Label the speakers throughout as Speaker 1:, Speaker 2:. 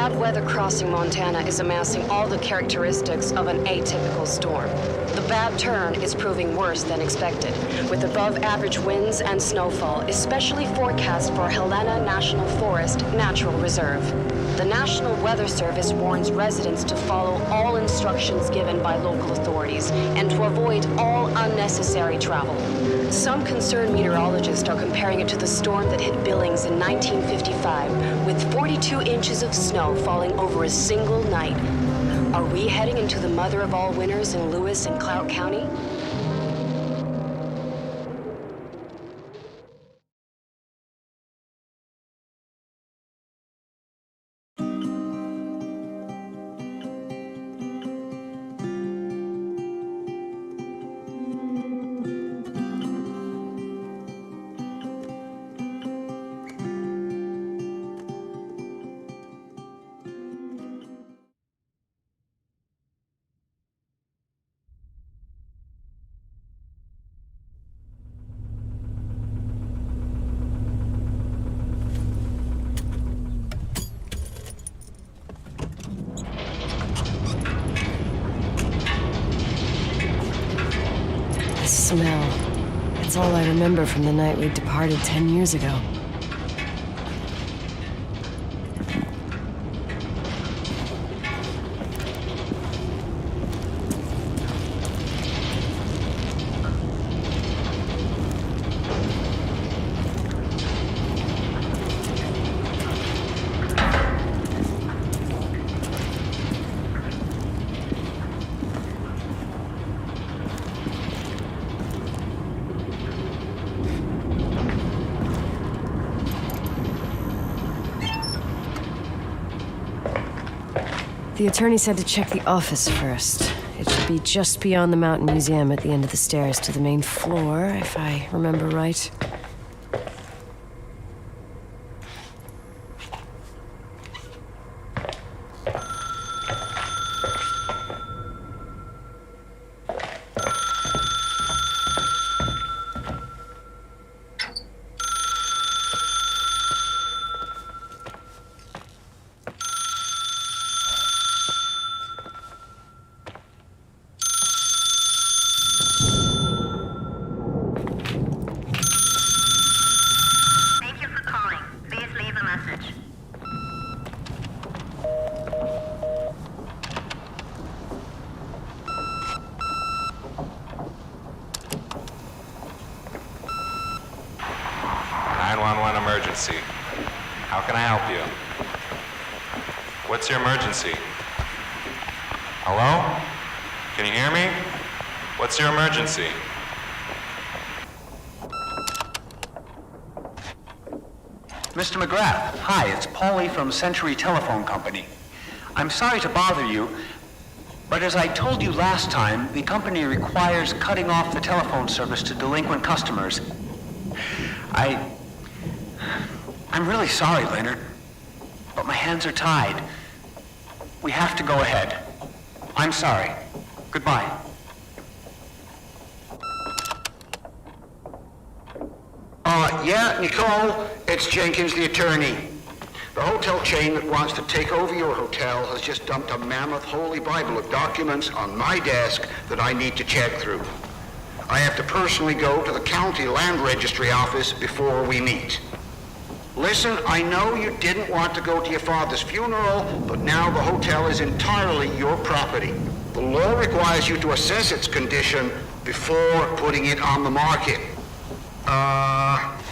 Speaker 1: bad weather crossing Montana is amassing all the characteristics of an atypical storm. The bad turn is proving worse than expected, with above-average winds and snowfall, especially forecast for Helena National Forest Natural Reserve. The National Weather Service warns residents to follow all instructions given by local authorities and to avoid all unnecessary travel. Some concerned meteorologists are comparing it to the storm that hit Billings in 1955, with 42 inches of snow falling over a single night. Are we heading into the mother of all winters in Lewis and Clark County?
Speaker 2: Smell. It's all I remember from the night we departed 10 years ago. The attorney said to check the office first. It should be just beyond the Mountain Museum at the end of the stairs to the main floor, if I remember right.
Speaker 3: Emergency. How can I help you? What's your emergency? Hello? Can you hear me? What's your emergency?
Speaker 4: Mr. McGrath, hi, it's Paulie from Century Telephone Company. I'm sorry to bother you, but as I told you last time, the company requires cutting off the telephone service to delinquent customers. I'm really sorry, Leonard, but my hands are tied. We have to go ahead. I'm sorry. Goodbye.
Speaker 5: Yeah, Nicole, it's Jenkins, the attorney. The hotel chain that wants to take over your hotel has just dumped a mammoth holy Bible of documents on my desk that I need to check through. I have to personally go to the county land registry office before we meet. Listen, I know you didn't want to go to your father's funeral, but now the hotel is entirely your property. The law requires you to assess its condition before putting it on the market.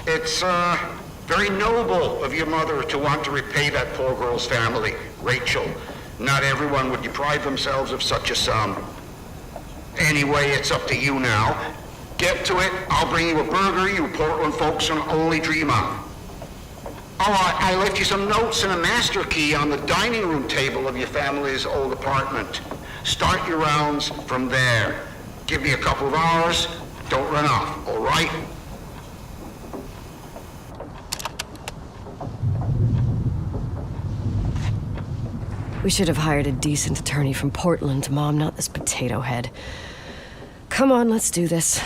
Speaker 5: It's very noble of your mother to want to repay that poor girl's family, Rachel. Not everyone would deprive themselves of such a sum. Anyway, it's up to you now. Get to it. I'll bring you a burger you Portland folks can only dream of. Oh, I left you some notes and a master key on the dining room table of your family's old apartment. Start your rounds from there. Give me a couple of hours. Don't run off, all right?
Speaker 2: We should have hired a decent attorney from Portland, Mom, not this potato head. Come on, let's do this.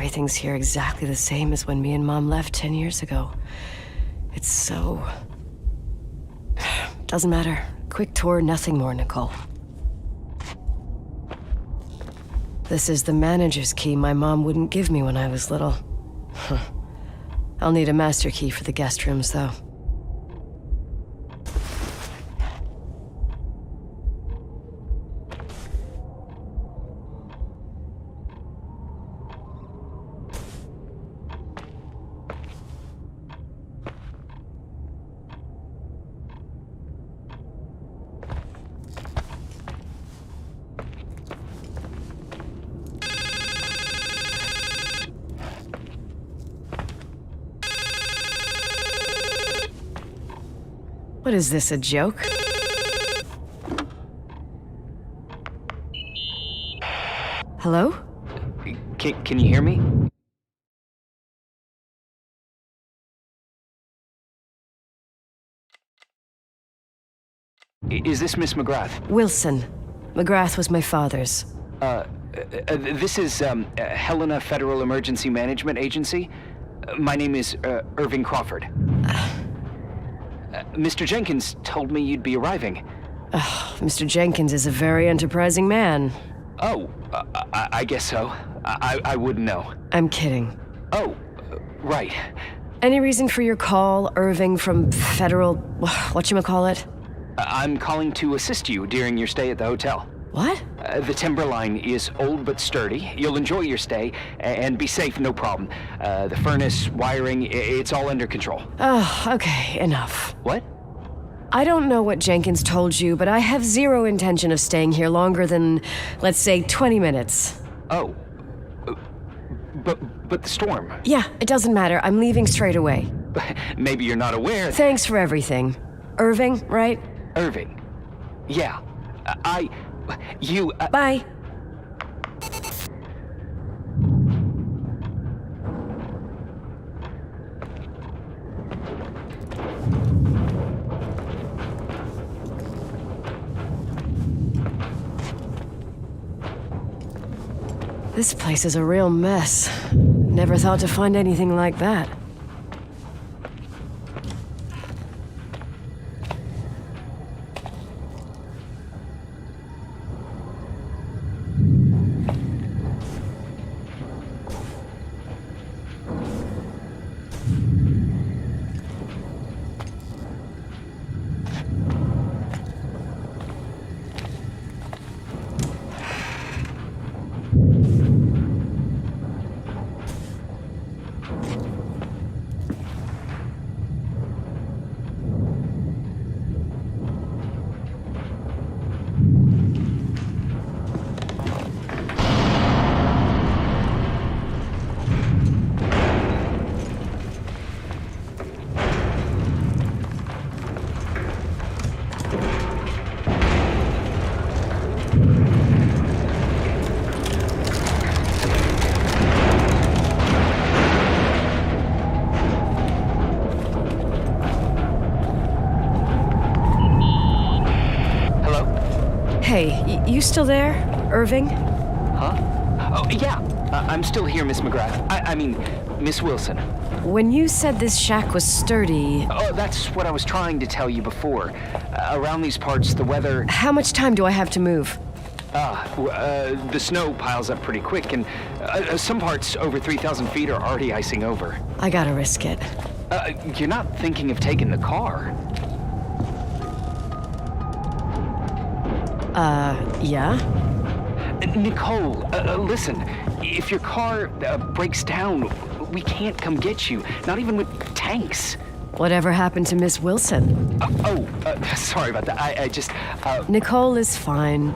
Speaker 2: everything's here exactly the same as when me and Mom left 10 years ago. It's so... Doesn't matter. Quick tour, nothing more, Nicole. This is the manager's key my mom wouldn't give me when I was little. I'll need a master key for the guest rooms, though. What is this, a joke? Hello?
Speaker 6: Can you hear me? Is this Miss McGrath?
Speaker 2: Wilson. McGrath was my father's.
Speaker 6: This is Helena Federal Emergency Management Agency. My name is Irving Crawford. Mr. Jenkins told me you'd be arriving.
Speaker 2: Mr. Jenkins is a very enterprising man.
Speaker 6: Oh, I guess so. I wouldn't know.
Speaker 2: I'm kidding.
Speaker 6: Oh, right.
Speaker 2: Any reason for your call, Irving from Federal... whatchamacallit?
Speaker 6: I'm calling to assist you during your stay at the hotel.
Speaker 2: What?
Speaker 6: The timberline is old but sturdy. You'll enjoy your stay and be safe, no problem. The furnace, wiring, it's all under control.
Speaker 2: Oh, okay, enough.
Speaker 6: What?
Speaker 2: I don't know what Jenkins told you, but I have zero intention of staying here longer than, let's say, 20 minutes.
Speaker 6: Oh. But the storm.
Speaker 2: Yeah, it doesn't matter. I'm leaving straight away.
Speaker 6: Maybe you're not aware.
Speaker 2: Thanks for everything. Irving, right?
Speaker 6: Irving. Yeah.
Speaker 2: Bye. This place is a real mess. Never thought to find anything like that. Hey, you still there, Irving?
Speaker 6: Huh? Oh, yeah. I'm still here, Miss McGrath. I mean, Miss Wilson.
Speaker 2: When you said this shack was sturdy...
Speaker 6: Oh, that's what I was trying to tell you before. Around these parts, the weather...
Speaker 2: How much time do I have to move?
Speaker 6: The snow piles up pretty quick, and some parts over 3,000 feet are already icing over.
Speaker 2: I gotta risk it.
Speaker 6: You're not thinking of taking the car?
Speaker 2: Yeah?
Speaker 6: Nicole, listen. If your car breaks down, we can't come get you. Not even with tanks.
Speaker 2: Whatever happened to Miss Wilson?
Speaker 6: Sorry about that. I just...
Speaker 2: Nicole is fine.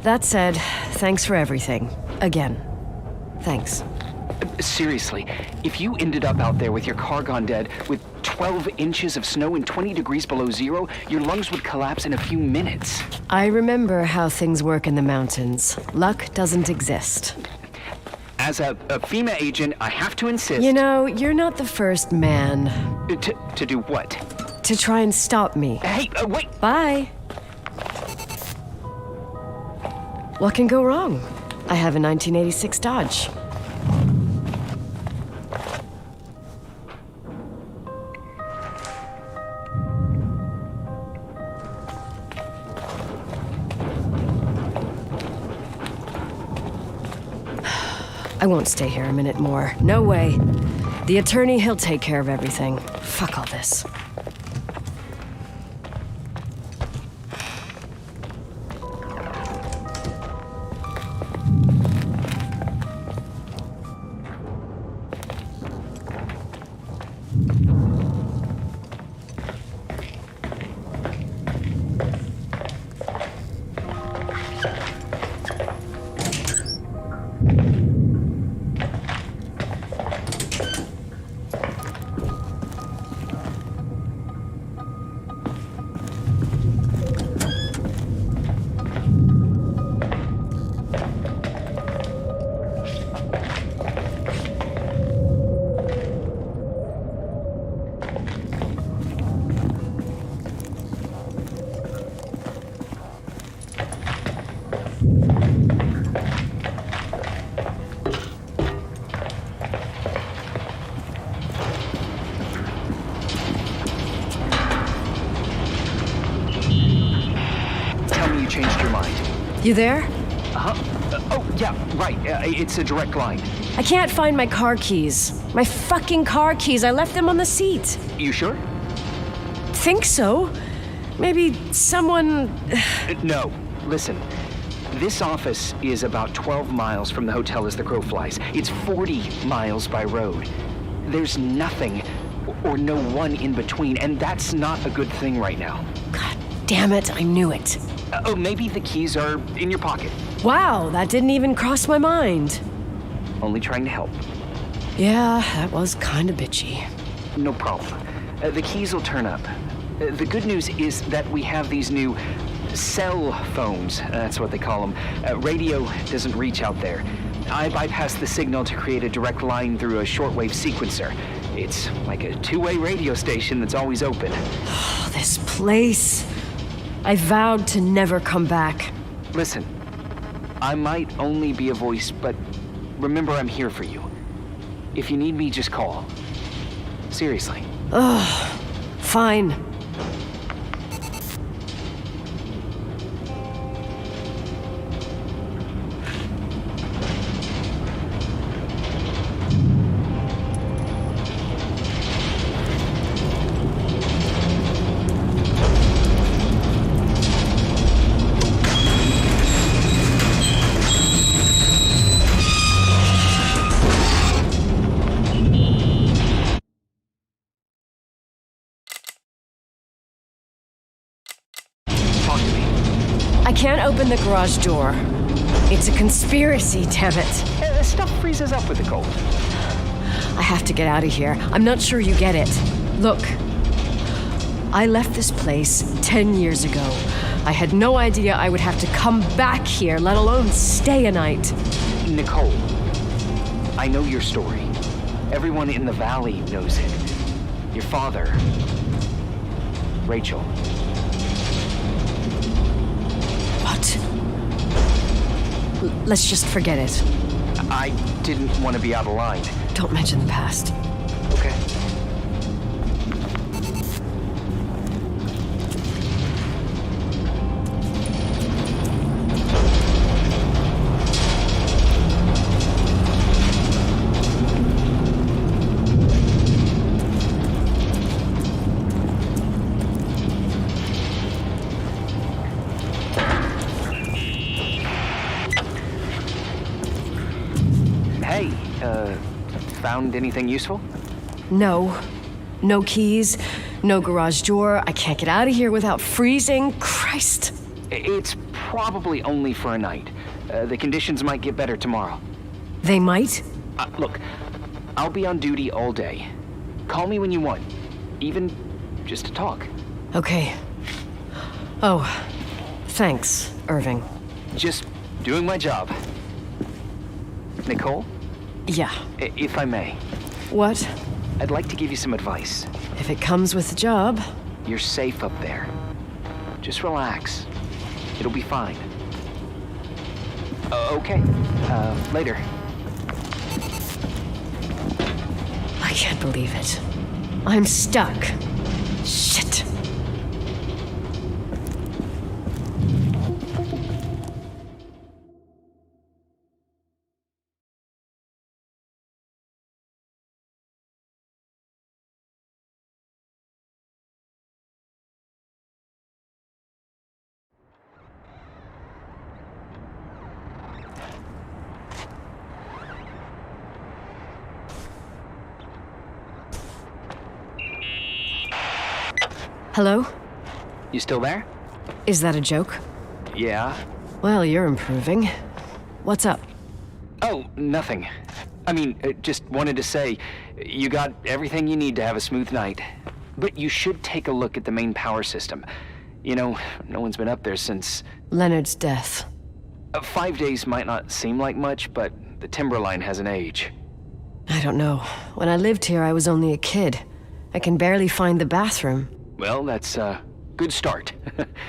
Speaker 2: That said, thanks for everything. Again. Thanks.
Speaker 6: Seriously, if you ended up out there with your car gone dead, with 12 inches of snow and 20 degrees below zero, your lungs would collapse in a few minutes.
Speaker 2: I remember how things work in the mountains. Luck doesn't exist.
Speaker 6: As a FEMA agent, I have to insist...
Speaker 2: You know, you're not the first man.
Speaker 6: To do what?
Speaker 2: To try and stop me.
Speaker 6: Hey, wait!
Speaker 2: Bye. What can go wrong? I have a 1986 Dodge. I won't stay here a minute more. No way. The attorney, he'll take care of everything. Fuck all this.
Speaker 6: Changed your mind.
Speaker 2: You there?
Speaker 6: Oh, yeah, right. It's a direct line.
Speaker 2: I can't find my car keys. My fucking car keys. I left them on the seat.
Speaker 6: You sure?
Speaker 2: Think so. Maybe someone...
Speaker 6: No. Listen. This office is about 12 miles from the hotel as the crow flies. It's 40 miles by road. There's nothing or no one in between, and that's not a good thing right now.
Speaker 2: God damn it, I knew it.
Speaker 6: Oh, maybe the keys are in your pocket.
Speaker 2: Wow, that didn't even cross my mind.
Speaker 6: Only trying to help.
Speaker 2: Yeah, that was kinda bitchy.
Speaker 6: No problem. The keys will turn up. The good news is that we have these new cell phones. That's what they call them. Radio doesn't reach out there. I bypass the signal to create a direct line through a shortwave sequencer. It's like a two-way radio station that's always open.
Speaker 2: Oh, this place. I vowed to never come back.
Speaker 6: Listen, I might only be a voice, but remember I'm here for you. If you need me, just call. Seriously.
Speaker 2: Ugh, fine. I can't open the garage door. It's a conspiracy, damn it.
Speaker 6: Stuff freezes up with the cold.
Speaker 2: I have to get out of here. I'm not sure you get it. Look, I left this place 10 years ago. I had no idea I would have to come back here, let alone stay a night.
Speaker 6: Nicole, I know your story. Everyone in the valley knows it. Your father, Rachel.
Speaker 2: What? Let's just forget it.
Speaker 6: I didn't want to be out of line.
Speaker 2: Don't mention the past.
Speaker 6: Okay. Hey, found anything useful?
Speaker 2: No. No keys, no garage door. I can't get out of here without freezing. Christ.
Speaker 6: It's probably only for a night. The conditions might get better tomorrow.
Speaker 2: They might?
Speaker 6: Look, I'll be on duty all day. Call me when you want, even just to talk.
Speaker 2: Okay. Oh, thanks, Irving.
Speaker 6: Just doing my job. Nicole,
Speaker 2: Yeah.
Speaker 6: if I may,
Speaker 2: What?
Speaker 6: I'd like to give you some advice.
Speaker 2: If it comes with the job.
Speaker 6: You're safe up there. Just relax. It'll be fine. Okay. Later.
Speaker 2: I can't believe it. I'm stuck. Shit. Hello?
Speaker 6: You still there?
Speaker 2: Is that a joke?
Speaker 6: Yeah.
Speaker 2: Well, you're improving. What's up?
Speaker 6: Oh, nothing. I mean, just wanted to say, you got everything you need to have a smooth night. But you should take a look at the main power system. You know, no one's been up there since...
Speaker 2: Leonard's death.
Speaker 6: 5 days might not seem like much, but the timberline has an age.
Speaker 2: I don't know. When I lived here, I was only a kid. I can barely find the bathroom.
Speaker 6: Well, that's a good start.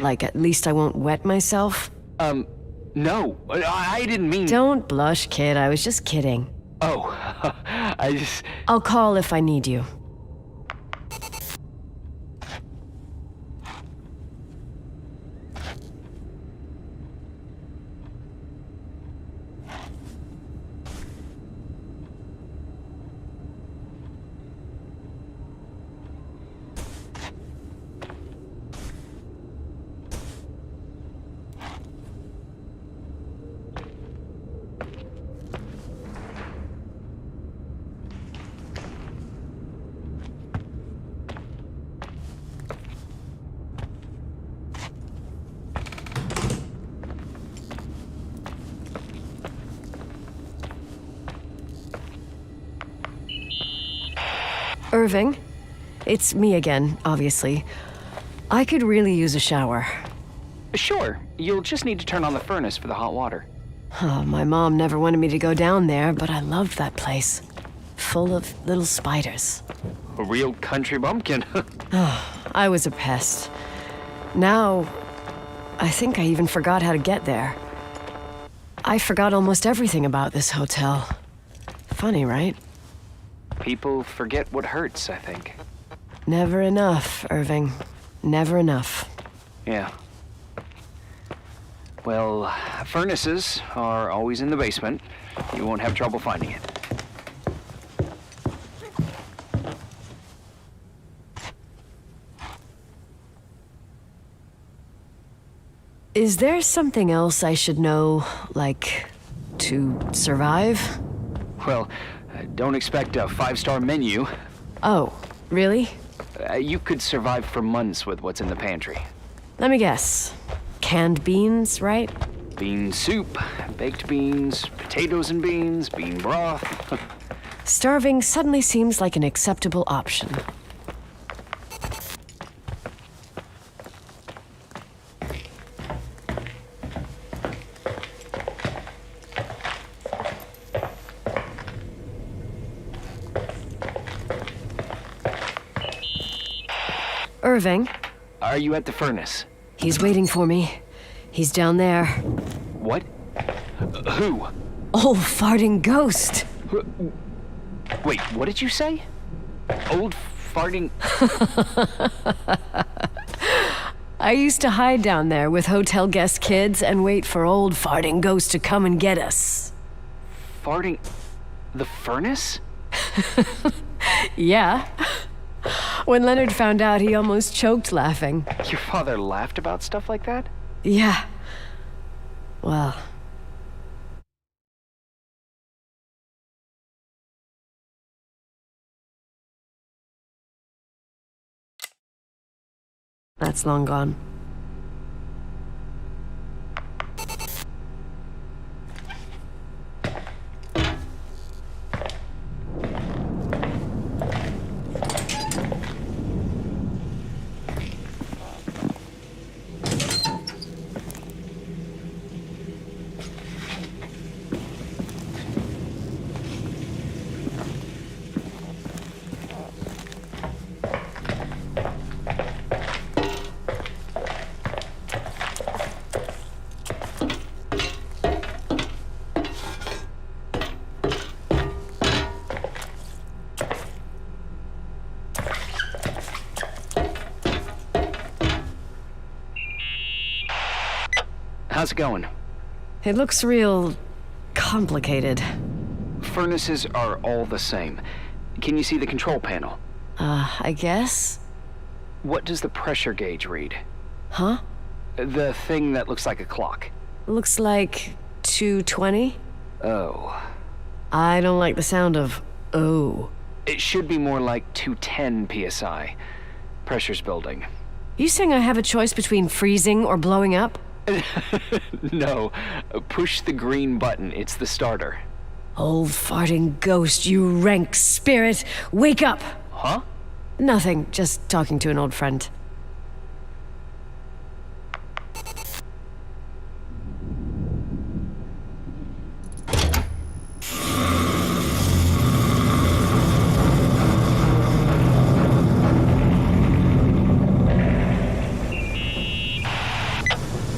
Speaker 2: Like, at least I won't wet myself?
Speaker 6: No, I didn't mean...
Speaker 2: Don't blush, kid. I was just kidding.
Speaker 6: Oh, I just...
Speaker 2: I'll call if I need you. Irving? It's me again, obviously. I could really use a shower.
Speaker 6: Sure, you'll just need to turn on the furnace for the hot water.
Speaker 2: Oh, my mom never wanted me to go down there, but I loved that place. Full of little spiders.
Speaker 6: A real country bumpkin.
Speaker 2: I was a pest. Now, I think I even forgot how to get there. I forgot almost everything about this hotel. Funny, right?
Speaker 6: People forget what hurts, I think.
Speaker 2: Never enough, Irving. Never enough.
Speaker 6: Yeah. Well, furnaces are always in the basement. You won't have trouble finding it.
Speaker 2: Is there something else I should know, like, to survive?
Speaker 6: Well, don't expect a 5-star menu.
Speaker 2: Oh, really?
Speaker 6: You could survive for months with what's in the pantry.
Speaker 2: Let me guess. Canned beans, right?
Speaker 6: Bean soup, baked beans, potatoes and beans, bean broth.
Speaker 2: Starving suddenly seems like an acceptable option. Irving?
Speaker 6: Are you at the furnace?
Speaker 2: He's waiting for me. He's down there.
Speaker 6: What? Who?
Speaker 2: Old farting ghost.
Speaker 6: Wait, what did you say? Old farting...
Speaker 2: I used to hide down there with hotel guest kids and wait for old farting ghost to come and get us.
Speaker 6: Farting... the furnace?
Speaker 2: Yeah. When Leonard found out, he almost choked laughing.
Speaker 6: Your father laughed about stuff like that?
Speaker 2: Yeah. Well... that's long gone.
Speaker 6: How's it going?
Speaker 2: It looks real... complicated.
Speaker 6: Furnaces are all the same. Can you see the control panel?
Speaker 2: I guess?
Speaker 6: What does the pressure gauge read?
Speaker 2: Huh?
Speaker 6: The thing that looks like a clock.
Speaker 2: Looks like 220?
Speaker 6: Oh.
Speaker 2: I don't like the sound of oh.
Speaker 6: It should be more like 210 psi. Pressure's building.
Speaker 2: You saying I have a choice between freezing or blowing up?
Speaker 6: No, push the green button. It's the starter.
Speaker 2: Old farting ghost, you rank spirit! Wake up!
Speaker 6: Huh?
Speaker 2: Nothing, just talking to an old friend.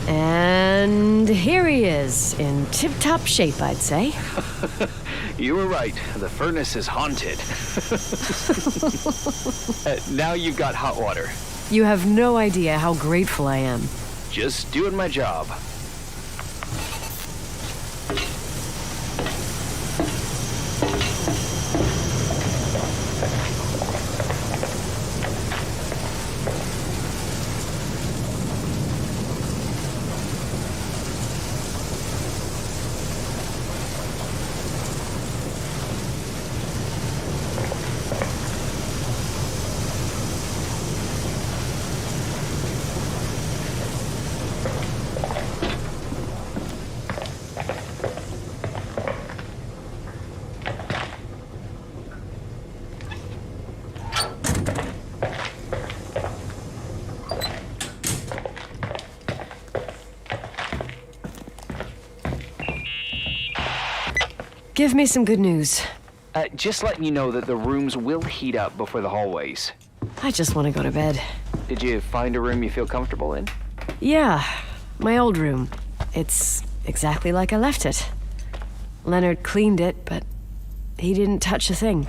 Speaker 2: And here he is, in tip-top shape, I'd say.
Speaker 6: You were right. The furnace is haunted. Now you've got hot water.
Speaker 2: You have no idea how grateful I am.
Speaker 6: Just doing my job.
Speaker 2: Give me some good news.
Speaker 6: Just letting you know that the rooms will heat up before the hallways.
Speaker 2: I just want to go to bed.
Speaker 6: Did you find a room you feel comfortable in?
Speaker 2: Yeah, my old room. It's exactly like I left it. Leonard cleaned it, but he didn't touch a thing.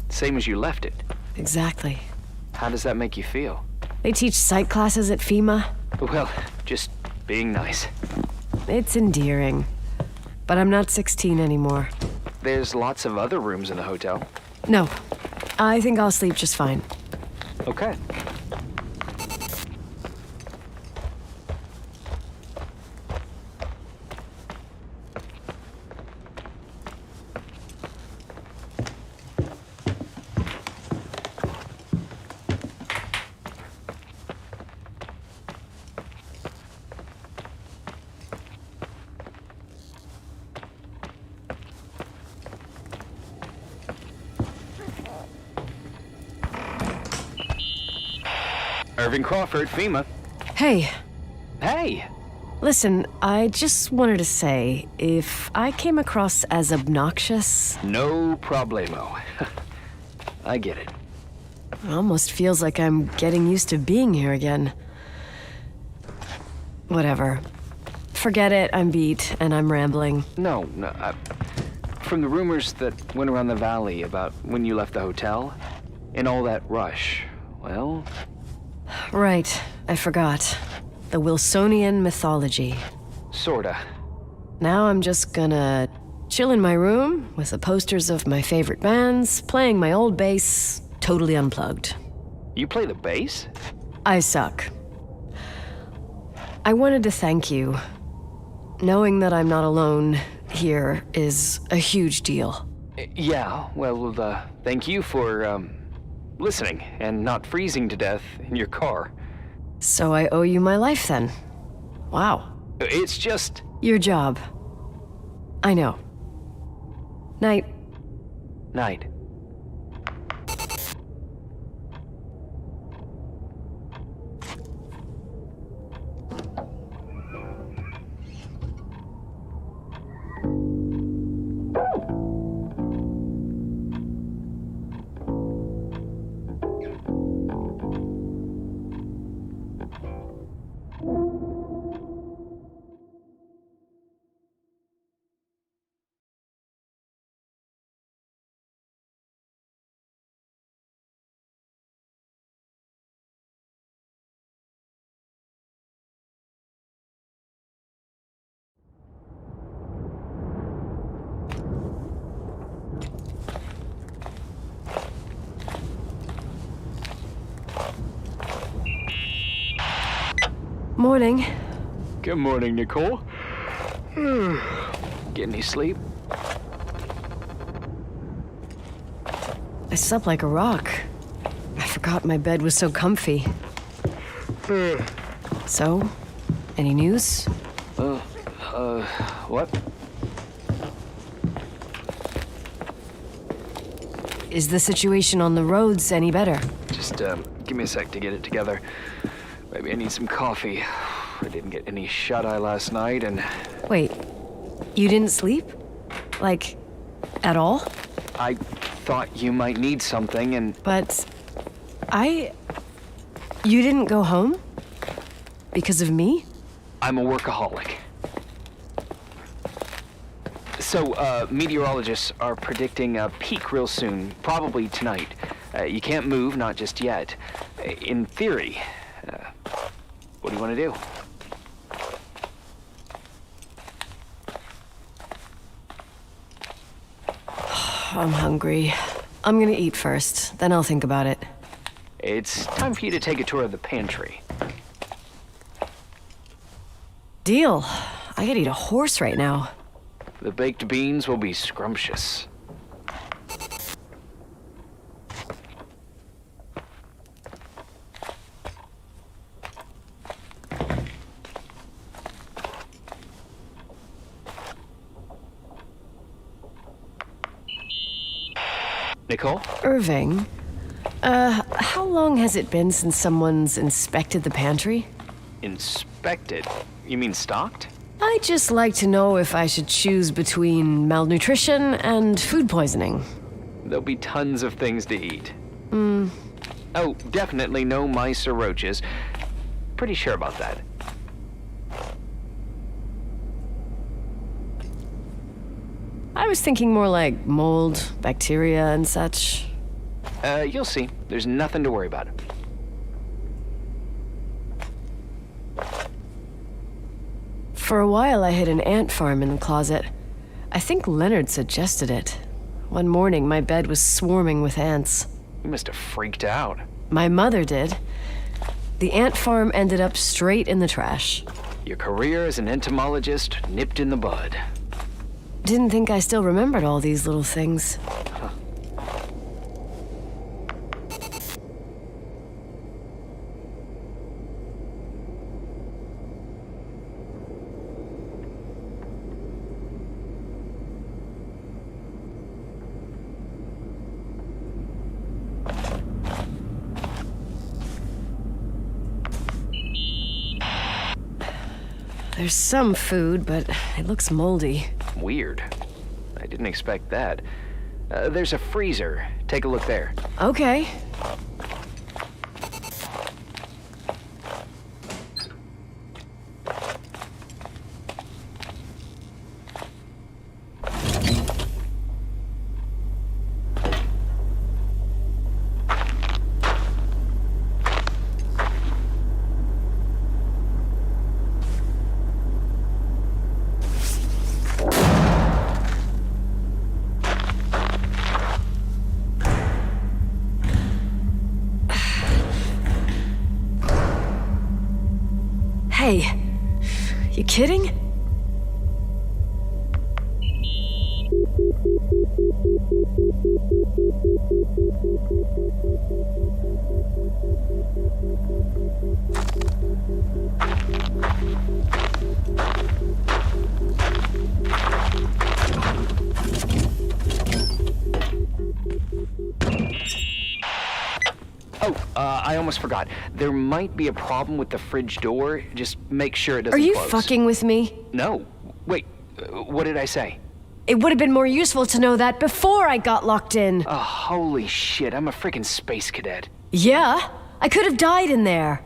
Speaker 6: Same as you left it.
Speaker 2: Exactly.
Speaker 6: How does that make you feel?
Speaker 2: They teach psych classes at FEMA.
Speaker 6: Well, just being nice.
Speaker 2: It's endearing. But I'm not 16 anymore.
Speaker 6: There's lots of other rooms in the hotel.
Speaker 2: No, I think I'll sleep just fine.
Speaker 6: Okay. Irving Crawford, FEMA.
Speaker 2: Hey,
Speaker 6: Hey!
Speaker 2: listen, I just wanted to say, if I came across as obnoxious,
Speaker 6: No problemo. I get it.
Speaker 2: it almost feels like I'm getting used to being here again. Whatever. Forget it, I'm beat, and I'm rambling.
Speaker 6: No. From the rumors that went around the valley about when you left the hotel, and all that rush, well...
Speaker 2: Right, I forgot. The Wilsonian mythology.
Speaker 6: Sorta.
Speaker 2: Now I'm just gonna chill in my room with the posters of my favorite bands, playing my old bass, totally unplugged.
Speaker 6: You play the bass?
Speaker 2: I suck. I wanted to thank you. Knowing that I'm not alone here is a huge deal.
Speaker 6: Yeah, well, thank you for, listening and not freezing to death in your car.
Speaker 2: So I owe you my life then. Wow.
Speaker 6: It's just...
Speaker 2: Your job. I know. Night.
Speaker 6: Night.
Speaker 2: Morning.
Speaker 6: Good morning, Nicole. Get any sleep?
Speaker 2: I slept like a rock. I forgot my bed was so comfy. So, any news?
Speaker 6: What?
Speaker 2: Is the situation on the roads any better?
Speaker 6: Just, give me a sec to get it together. Maybe I need some coffee. I didn't get any shut-eye last night, and...
Speaker 2: Wait, you didn't sleep? Like, at all?
Speaker 6: I thought you might need something, and...
Speaker 2: But you didn't go home? Because of me?
Speaker 6: I'm a workaholic. So, meteorologists are predicting a peak real soon, probably tonight. You can't move, not just yet. In theory, what do you want to do?
Speaker 2: I'm hungry. I'm gonna eat first, then I'll think about it.
Speaker 6: It's time for you to take a tour of the pantry.
Speaker 2: Deal. I could eat a horse right now.
Speaker 6: The baked beans will be scrumptious. Nicole?
Speaker 2: Irving, how long has it been since someone's inspected the pantry?
Speaker 6: Inspected? You mean stocked?
Speaker 2: I'd just like to know if I should choose between malnutrition and food poisoning.
Speaker 6: There'll be tons of things to eat. Oh, definitely no mice or roaches. Pretty sure about that.
Speaker 2: I was thinking more like mold, bacteria, and such.
Speaker 6: You'll see. There's nothing to worry about.
Speaker 2: For a while, I hid an ant farm in the closet. I think Leonard suggested it. One morning, my bed was swarming with ants.
Speaker 6: You must have freaked out.
Speaker 2: My mother did. The ant farm ended up straight in the trash.
Speaker 6: Your career as an entomologist nipped in the bud.
Speaker 2: Didn't think I still remembered all these little things. There's some food, but it looks moldy.
Speaker 6: Weird. I didn't expect that. There's a freezer. Take a look there.
Speaker 2: Okay. Hey, you kidding?
Speaker 6: I almost forgot. There might be a problem with the fridge door. Just make sure it doesn't
Speaker 2: Are you
Speaker 6: close.
Speaker 2: fucking with me?
Speaker 6: No. Wait, what did I say?
Speaker 2: It would have been more useful to know that before I got locked in.
Speaker 6: Oh, holy shit, I'm a freaking space cadet.
Speaker 2: Yeah, I could have died in there.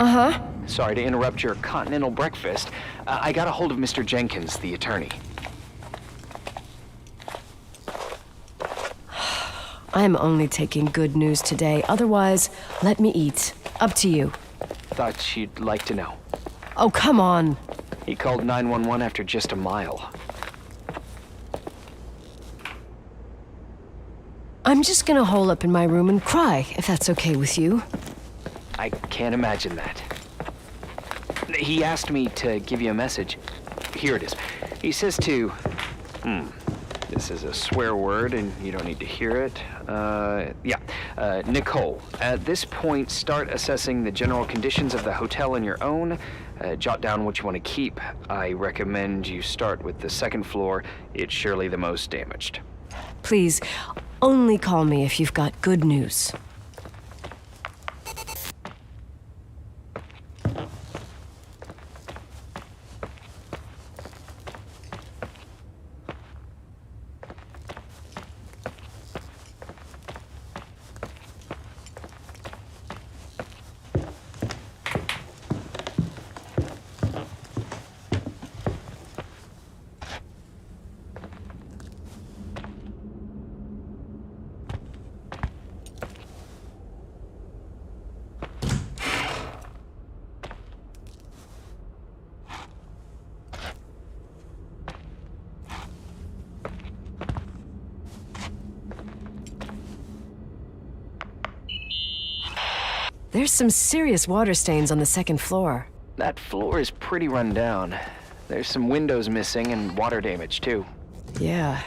Speaker 2: Uh-huh.
Speaker 6: Sorry to interrupt your continental breakfast. I got a hold of Mr. Jenkins, the attorney.
Speaker 2: I'm only taking good news today. Otherwise, let me eat. Up to you.
Speaker 6: Thought you'd like to know.
Speaker 2: Oh, come on.
Speaker 6: He called 911 after just a mile.
Speaker 2: I'm just gonna hole up in my room and cry, if that's okay with you.
Speaker 6: I can't imagine that. He asked me to give you a message. Here it is. He says to... This is a swear word, and you don't need to hear it. Nicole, at this point, start assessing the general conditions of the hotel on your own. Jot down what you want to keep. I recommend you start with the second floor. It's surely the most damaged.
Speaker 2: Please, only call me if you've got good news. There's some serious water stains on the second floor.
Speaker 6: That floor is pretty run down. There's some windows missing and water damage, too.
Speaker 2: Yeah.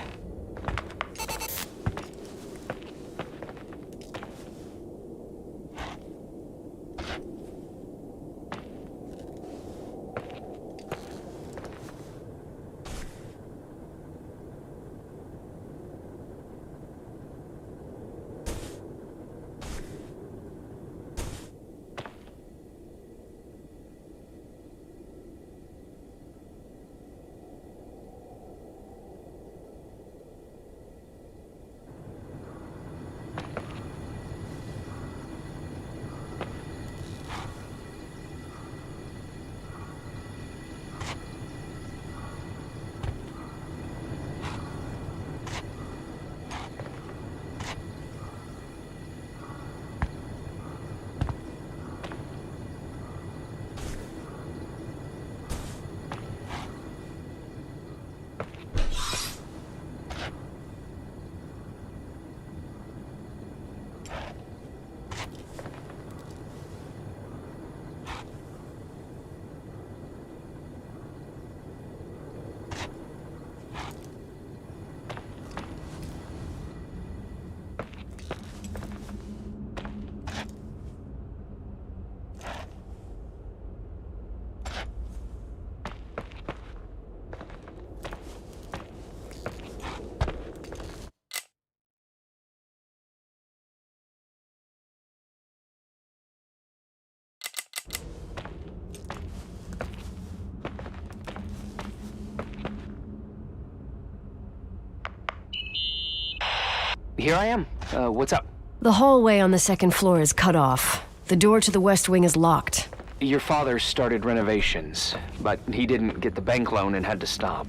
Speaker 6: Here I am. What's up?
Speaker 2: The hallway on the second floor is cut off. The door to the west wing is locked.
Speaker 6: Your father started renovations, but he didn't get the bank loan and had to stop.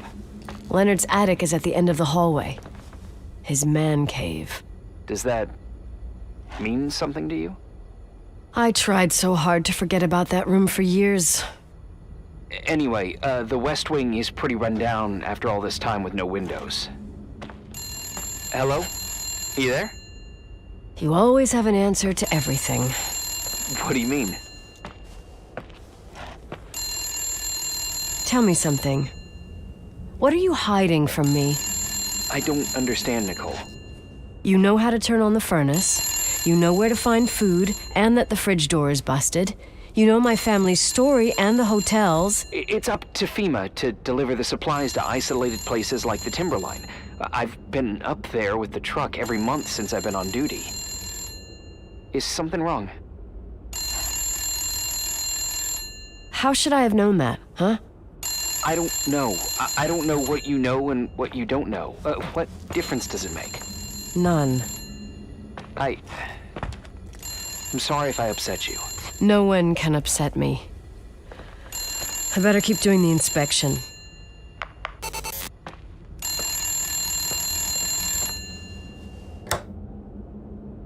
Speaker 2: Leonard's attic is at the end of the hallway. His man cave.
Speaker 6: Does that mean something to you?
Speaker 2: I tried so hard to forget about that room for years.
Speaker 6: Anyway, the west wing is pretty run down after all this time with no windows. Hello? You there?
Speaker 2: You always have an answer to everything.
Speaker 6: What do you mean?
Speaker 2: Tell me something. What are you hiding from me?
Speaker 6: I don't understand, Nicole.
Speaker 2: You know how to turn on the furnace. You know where to find food, and that the fridge door is busted. You know my family's story and the hotel's.
Speaker 6: It's up to FEMA to deliver the supplies to isolated places like the Timberline. I've been up there with the truck every month since I've been on duty. Is something wrong?
Speaker 2: How should I have known that, huh?
Speaker 6: I don't know. I don't know what you know and what you don't know. What difference does it make?
Speaker 2: None.
Speaker 6: I'm sorry if I upset you.
Speaker 2: No one can upset me. I better keep doing the inspection.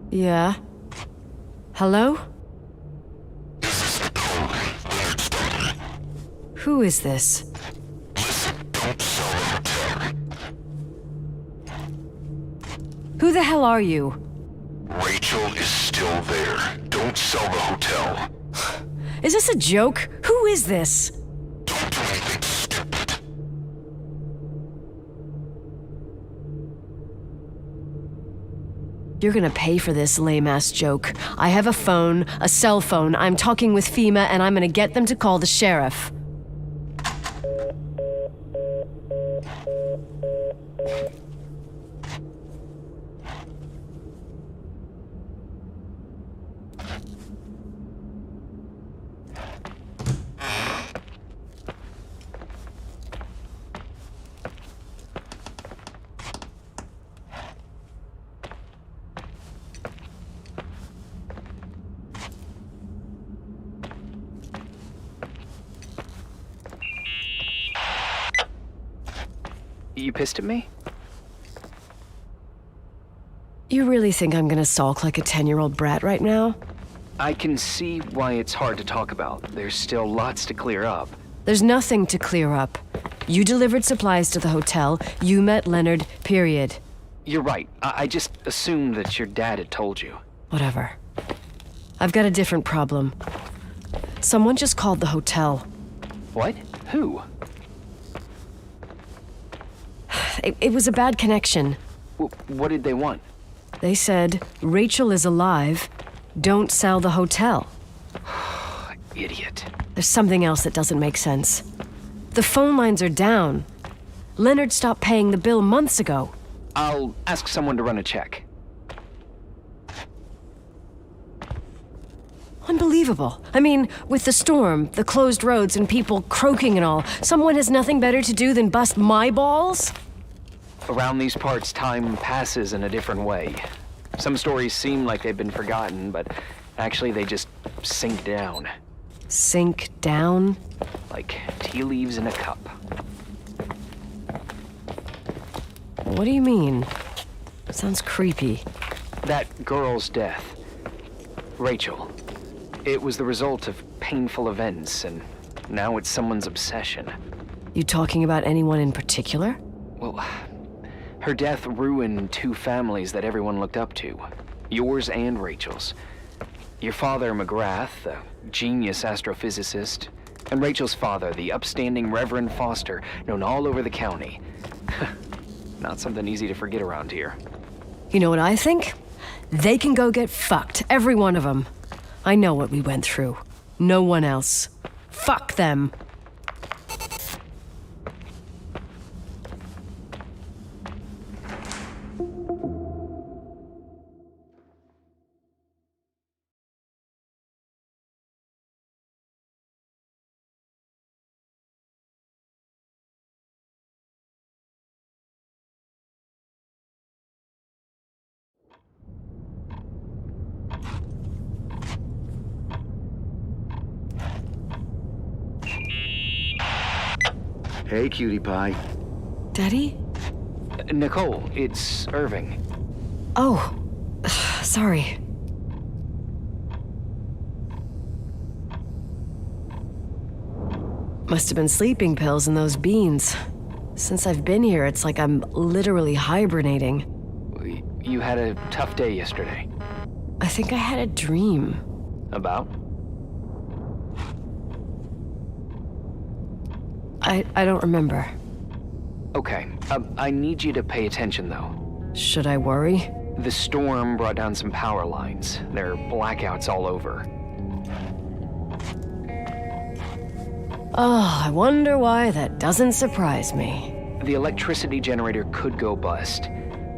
Speaker 2: Yeah? Hello? Who is this?
Speaker 7: Don't sell the hotel.
Speaker 2: Who the hell are you?
Speaker 7: Rachel is still there. Don't sell the hotel.
Speaker 2: Is this a joke? Who is this?
Speaker 7: Don't do anything stupid.
Speaker 2: You're gonna pay for this lame-ass joke. I have a phone, a cell phone. I'm talking with FEMA, and I'm gonna get them to call the sheriff.
Speaker 6: You pissed at me?
Speaker 2: You really think I'm gonna sulk like a 10-year-old brat right now?
Speaker 6: I can see why it's hard to talk about. There's still lots to clear up.
Speaker 2: There's nothing to clear up. You delivered supplies to the hotel. You met Leonard, period.
Speaker 6: You're right. I just assumed that your dad had told you.
Speaker 2: Whatever. I've got a different problem. Someone just called the hotel.
Speaker 6: What? Who?
Speaker 2: It was a bad connection.
Speaker 6: What did they want?
Speaker 2: They said, Rachel is alive. Don't sell the hotel.
Speaker 6: Idiot.
Speaker 2: There's something else that doesn't make sense. The phone lines are down. Leonard stopped paying the bill months ago.
Speaker 6: I'll ask someone to run a check.
Speaker 2: Unbelievable. I mean, with the storm, the closed roads, and people croaking and all, someone has nothing better to do than bust my balls?
Speaker 6: Around these parts, time passes in a different way. Some stories seem like they've been forgotten, but actually they just sink down.
Speaker 2: Sink down?
Speaker 6: Like tea leaves in a cup.
Speaker 2: What do you mean? Sounds creepy.
Speaker 6: That girl's death. Rachel. It was the result of painful events, and now it's someone's obsession.
Speaker 2: You talking about anyone in particular?
Speaker 6: Well, her death ruined two families that everyone looked up to. Yours and Rachel's. Your father, McGrath, a genius astrophysicist, and Rachel's father, the upstanding Reverend Foster, known all over the county. Not something easy to forget around here.
Speaker 2: You know what I think? They can go get fucked, every one of them. I know what we went through. No one else. Fuck them.
Speaker 5: Hey, cutie pie.
Speaker 2: Daddy?
Speaker 6: Nicole, it's Irving.
Speaker 2: Oh, sorry. Must have been sleeping pills in those beans. Since I've been here, it's like I'm literally hibernating.
Speaker 6: You had a tough day yesterday.
Speaker 2: I think I had a dream.
Speaker 6: About?
Speaker 2: I don't remember.
Speaker 6: Okay, I need you to pay attention, though.
Speaker 2: Should I worry?
Speaker 6: The storm brought down some power lines. There are blackouts all over.
Speaker 2: Oh, I wonder why that doesn't surprise me.
Speaker 6: The electricity generator could go bust.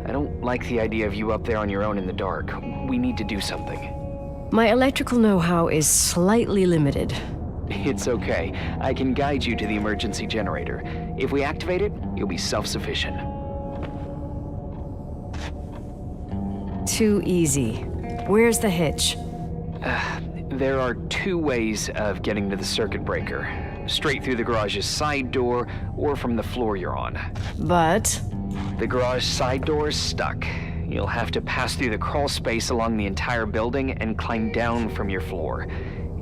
Speaker 6: I don't like the idea of you up there on your own in the dark. We need to do something.
Speaker 2: My electrical know-how is slightly limited.
Speaker 6: It's okay. I can guide you to the emergency generator. If we activate it, you'll be self-sufficient. There are two ways of getting to the circuit breaker. Straight through the garage's side door, or from the floor you're on.
Speaker 2: But
Speaker 6: The garage side door is stuck. You'll have to pass through the crawl space along the entire building and climb down from your floor.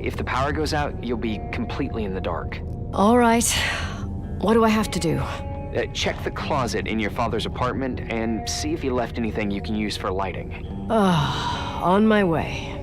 Speaker 6: If the power goes out, you'll be completely in the dark.
Speaker 2: all right. What do I have to do?
Speaker 6: Check the closet in your father's apartment and see if he left anything you can use for lighting.
Speaker 2: On my way.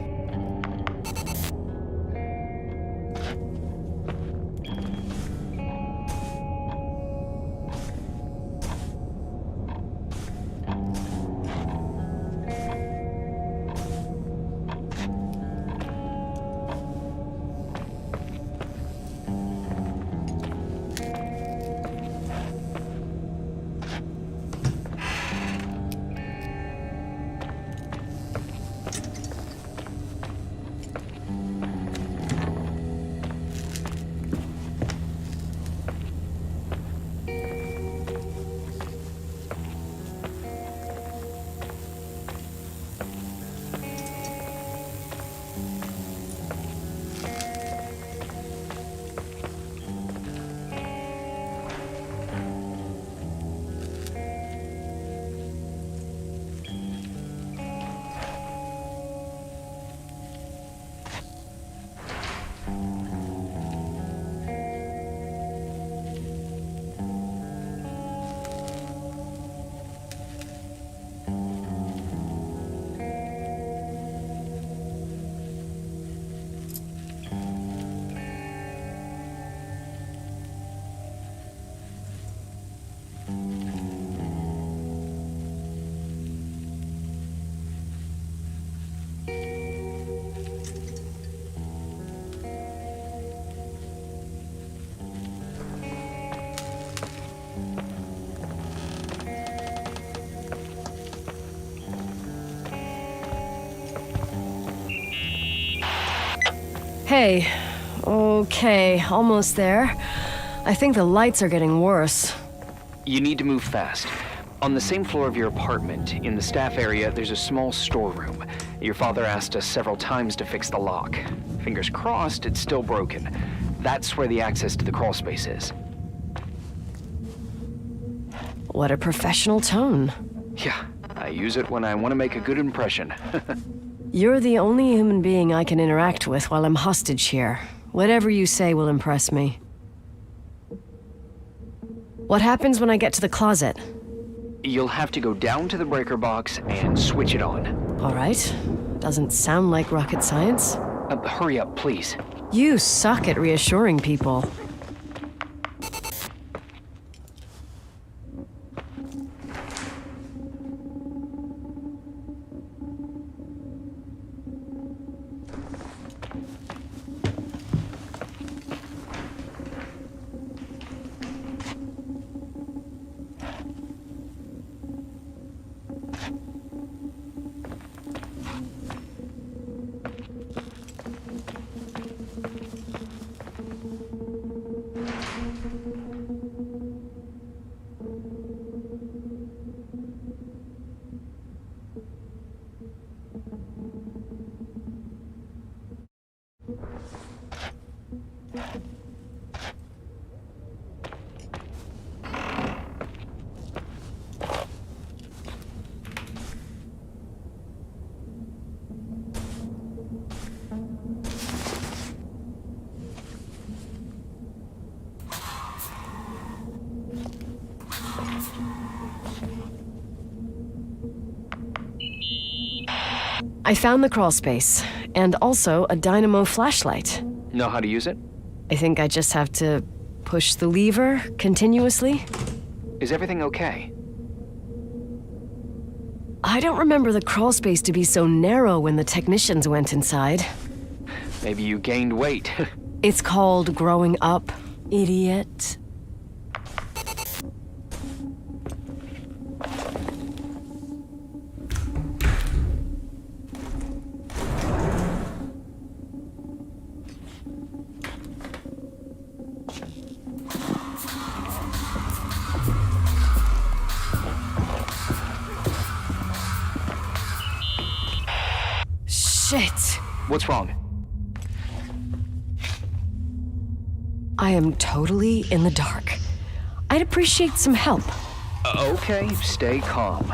Speaker 2: Hey. Okay, almost there. I think the lights are getting worse.
Speaker 6: You need to move fast. On the same floor of your apartment, in the staff area, there's a small storeroom. Your father asked us several times to fix the lock. Fingers crossed, it's still broken. That's where the access to the crawl space is.
Speaker 2: What a professional tone.
Speaker 6: Yeah, I use it when I want to make a good impression.
Speaker 2: You're the only human being I can interact with while I'm hostage here. Whatever you say will impress me. What happens when I get to the closet?
Speaker 6: You'll have to go down to the breaker box and switch it on.
Speaker 2: All right. Doesn't sound like rocket science.
Speaker 6: Hurry up, please.
Speaker 2: You suck at reassuring people. I found the crawl space, and also a dynamo flashlight.
Speaker 6: Know how to use it?
Speaker 2: I think I just have to push the lever continuously.
Speaker 6: Is everything okay?
Speaker 2: I don't remember the crawl space to be so narrow when the technicians went inside.
Speaker 6: Maybe you gained weight.
Speaker 2: It's called growing up, idiot. Shit.
Speaker 6: What's wrong?
Speaker 2: I am totally in the dark. I'd appreciate some help.
Speaker 6: Okay, stay calm.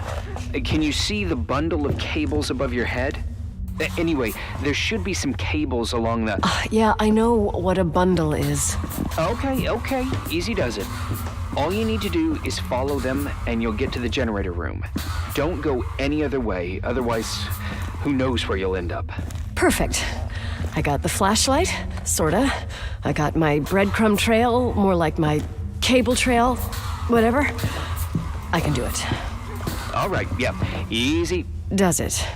Speaker 6: Can you see the bundle of cables above your head? Anyway, there should be some cables along the...
Speaker 2: Yeah, I know what a bundle is.
Speaker 6: Okay, easy does it. All you need to do is follow them and you'll get to the generator room. Don't go any other way, otherwise, who knows where you'll end up.
Speaker 2: Perfect. I got the flashlight, sorta. I got my breadcrumb trail, more like my cable trail, whatever. I can do it.
Speaker 6: All right, yep, easy.
Speaker 2: Does it?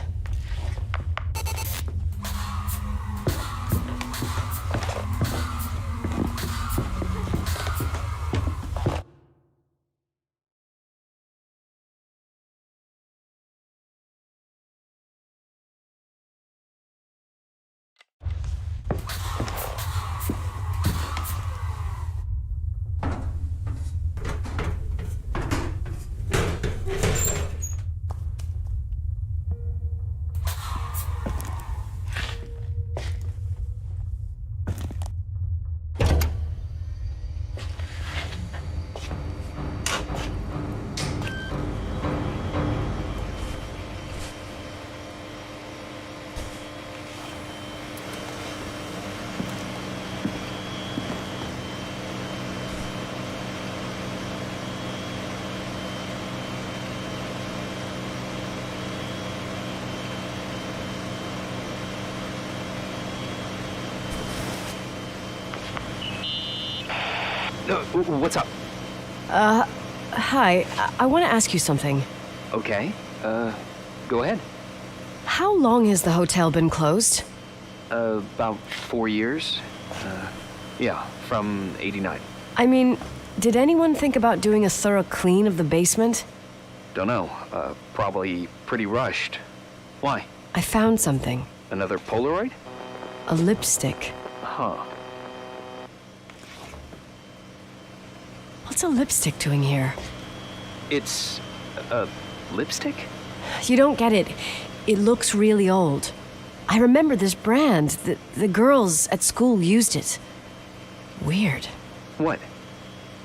Speaker 6: What's up?
Speaker 2: Hi. I want to ask you something.
Speaker 6: Okay, go ahead.
Speaker 2: How long has the hotel been closed?
Speaker 6: About 4 years. Yeah, from 89.
Speaker 2: I mean, did anyone think about doing a thorough clean of the basement?
Speaker 6: Don't know, probably pretty rushed. Why?
Speaker 2: I found something.
Speaker 6: Another Polaroid?
Speaker 2: A lipstick.
Speaker 6: Huh.
Speaker 2: What's a lipstick doing here?
Speaker 6: It's a lipstick?
Speaker 2: You don't get it. It looks really old. I remember this brand. The girls at school used it. Weird.
Speaker 6: What?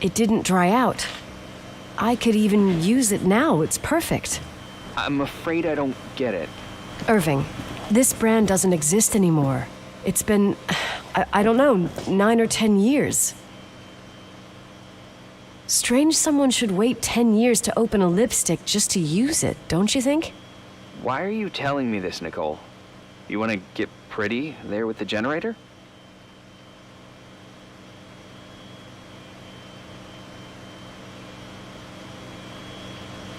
Speaker 2: It didn't dry out. I could even use it now. It's perfect.
Speaker 6: I'm afraid I don't get it.
Speaker 2: Irving, this brand doesn't exist anymore. It's been, I don't know, 9 or 10 years. Strange someone should wait 10 years to open a lipstick just to use it, don't you think?
Speaker 6: Why are you telling me this, Nicole? You want to get pretty there with the generator?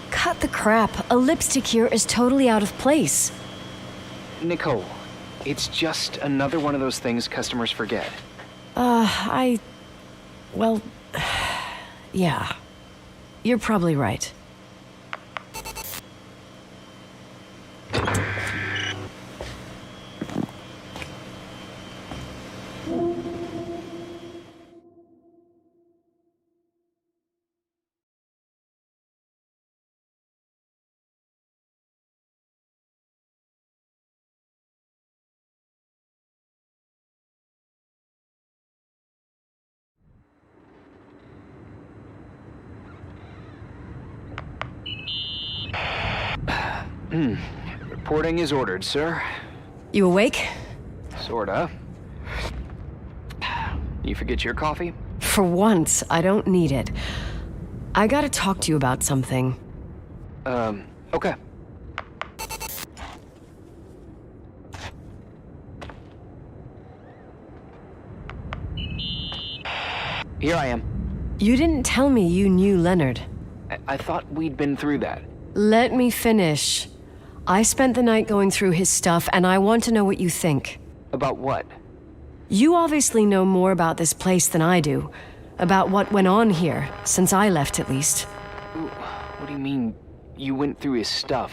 Speaker 2: Cut the crap. A lipstick here is totally out of place.
Speaker 6: Nicole, it's just another one of those things customers forget.
Speaker 2: Well, yeah. You're probably right.
Speaker 6: Reporting is ordered, sir.
Speaker 2: You awake?
Speaker 6: Sorta. You forget your coffee?
Speaker 2: For once, I don't need it. I gotta talk to you about something.
Speaker 6: Okay. Here I am.
Speaker 2: You didn't tell me you knew Leonard.
Speaker 6: I thought we'd been through that.
Speaker 2: Let me finish. I spent the night going through his stuff, and I want to know what you think.
Speaker 6: About what?
Speaker 2: You obviously know more about this place than I do. About what went on here, since I left at least.
Speaker 6: What do you mean, you went through his stuff?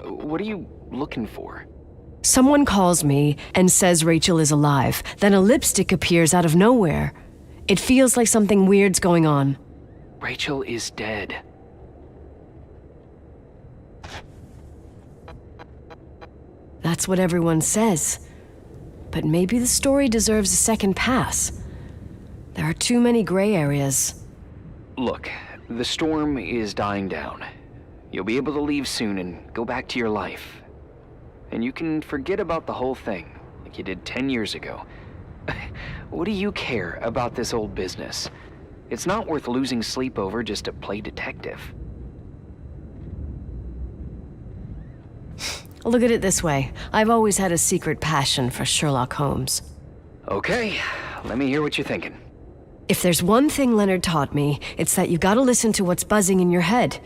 Speaker 6: What are you looking for?
Speaker 2: Someone calls me and says Rachel is alive. Then a lipstick appears out of nowhere. It feels like something weird's going on.
Speaker 6: Rachel is dead.
Speaker 2: That's what everyone says. But maybe the story deserves a second pass. There are too many gray areas.
Speaker 6: Look, the storm is dying down. You'll be able to leave soon and go back to your life. And you can forget about the whole thing, like you did 10 years ago. What do you care about this old business? It's not worth losing sleep over just to play detective.
Speaker 2: Look at it this way. I've always had a secret passion for Sherlock Holmes.
Speaker 6: Okay, let me hear what you're thinking.
Speaker 2: If there's one thing Leonard taught me, it's that you gotta listen to what's buzzing in your head.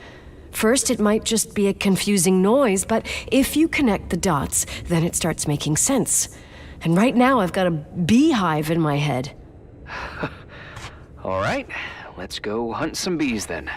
Speaker 2: First, it might just be a confusing noise, but if you connect the dots, then it starts making sense. And right now, I've got a beehive in my head.
Speaker 6: All right, let's go hunt some bees then.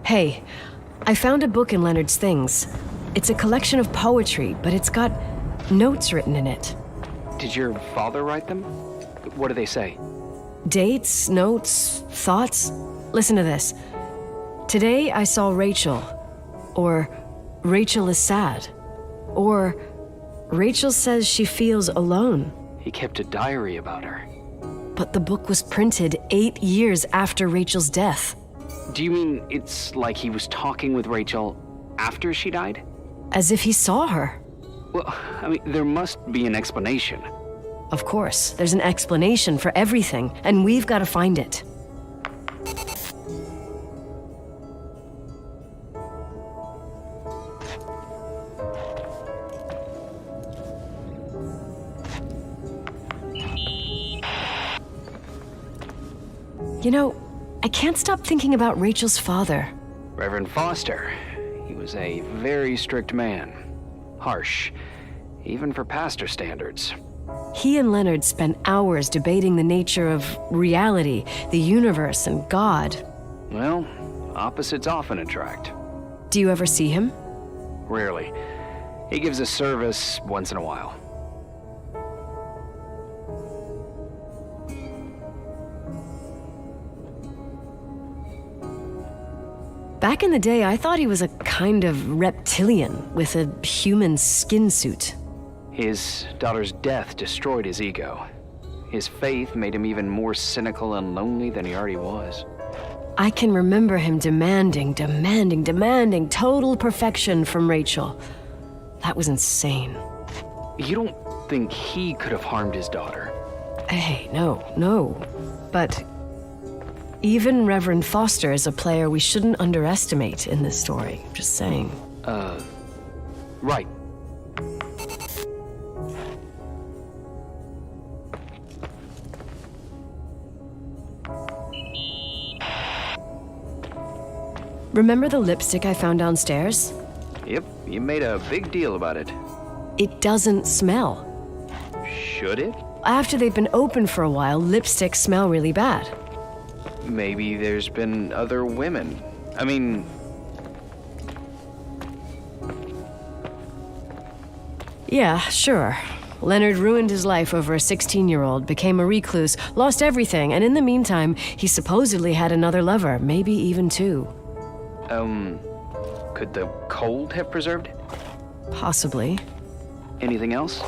Speaker 2: Hey, I found a book in Leonard's things. It's a collection of poetry, but it's got notes written in it.
Speaker 6: Did your father write them? What do they say?
Speaker 2: Dates, notes, thoughts. Listen to this. Today I saw Rachel. Or Rachel is sad. Or Rachel says she feels alone.
Speaker 6: He kept a diary about her.
Speaker 2: But the book was printed 8 years after Rachel's death.
Speaker 6: Do you mean it's like he was talking with Rachel after she died?
Speaker 2: As if he saw her.
Speaker 6: Well, I mean, there must be an explanation.
Speaker 2: Of course, there's an explanation for everything, and we've got to find it. You know, I can't stop thinking about Rachel's father.
Speaker 6: Reverend Foster. He was a very strict man. Harsh, even for pastor standards.
Speaker 2: He and Leonard spent hours debating the nature of reality, the universe, and God.
Speaker 6: Well, opposites often attract.
Speaker 2: Do you ever see him?
Speaker 6: Rarely. He gives a service once in a while.
Speaker 2: Back in the day, I thought he was a kind of reptilian with a human skin suit.
Speaker 6: His daughter's death destroyed his ego. His faith made him even more cynical and lonely than he already was.
Speaker 2: I can remember him demanding total perfection from Rachel. That was insane.
Speaker 6: You don't think he could have harmed his daughter?
Speaker 2: Hey, no. But even Reverend Foster is a player we shouldn't underestimate in this story. Just saying.
Speaker 6: Right.
Speaker 2: Remember the lipstick I found downstairs?
Speaker 6: Yep, you made a big deal about it.
Speaker 2: It doesn't smell.
Speaker 6: Should it?
Speaker 2: After they've been open for a while, lipsticks smell really bad.
Speaker 6: Maybe there's been other women. I mean...
Speaker 2: Yeah, sure. Leonard ruined his life over a 16-year-old, became a recluse, lost everything, and in the meantime, he supposedly had another lover, maybe even two.
Speaker 6: Could the cold have preserved it?
Speaker 2: Possibly.
Speaker 6: Anything else?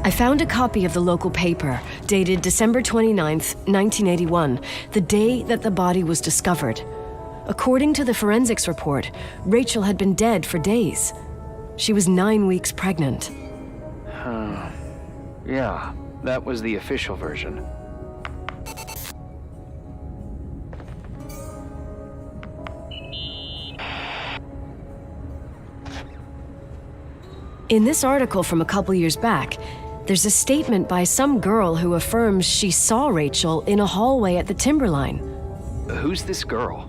Speaker 2: I found a copy of the local paper, dated December 29th, 1981, the day that the body was discovered. According to the forensics report, Rachel had been dead for days. She was 9 weeks pregnant.
Speaker 6: Yeah, that was the official version.
Speaker 2: In this article from a couple years back, there's a statement by some girl who affirms she saw Rachel in a hallway at the Timberline.
Speaker 6: Who's this girl?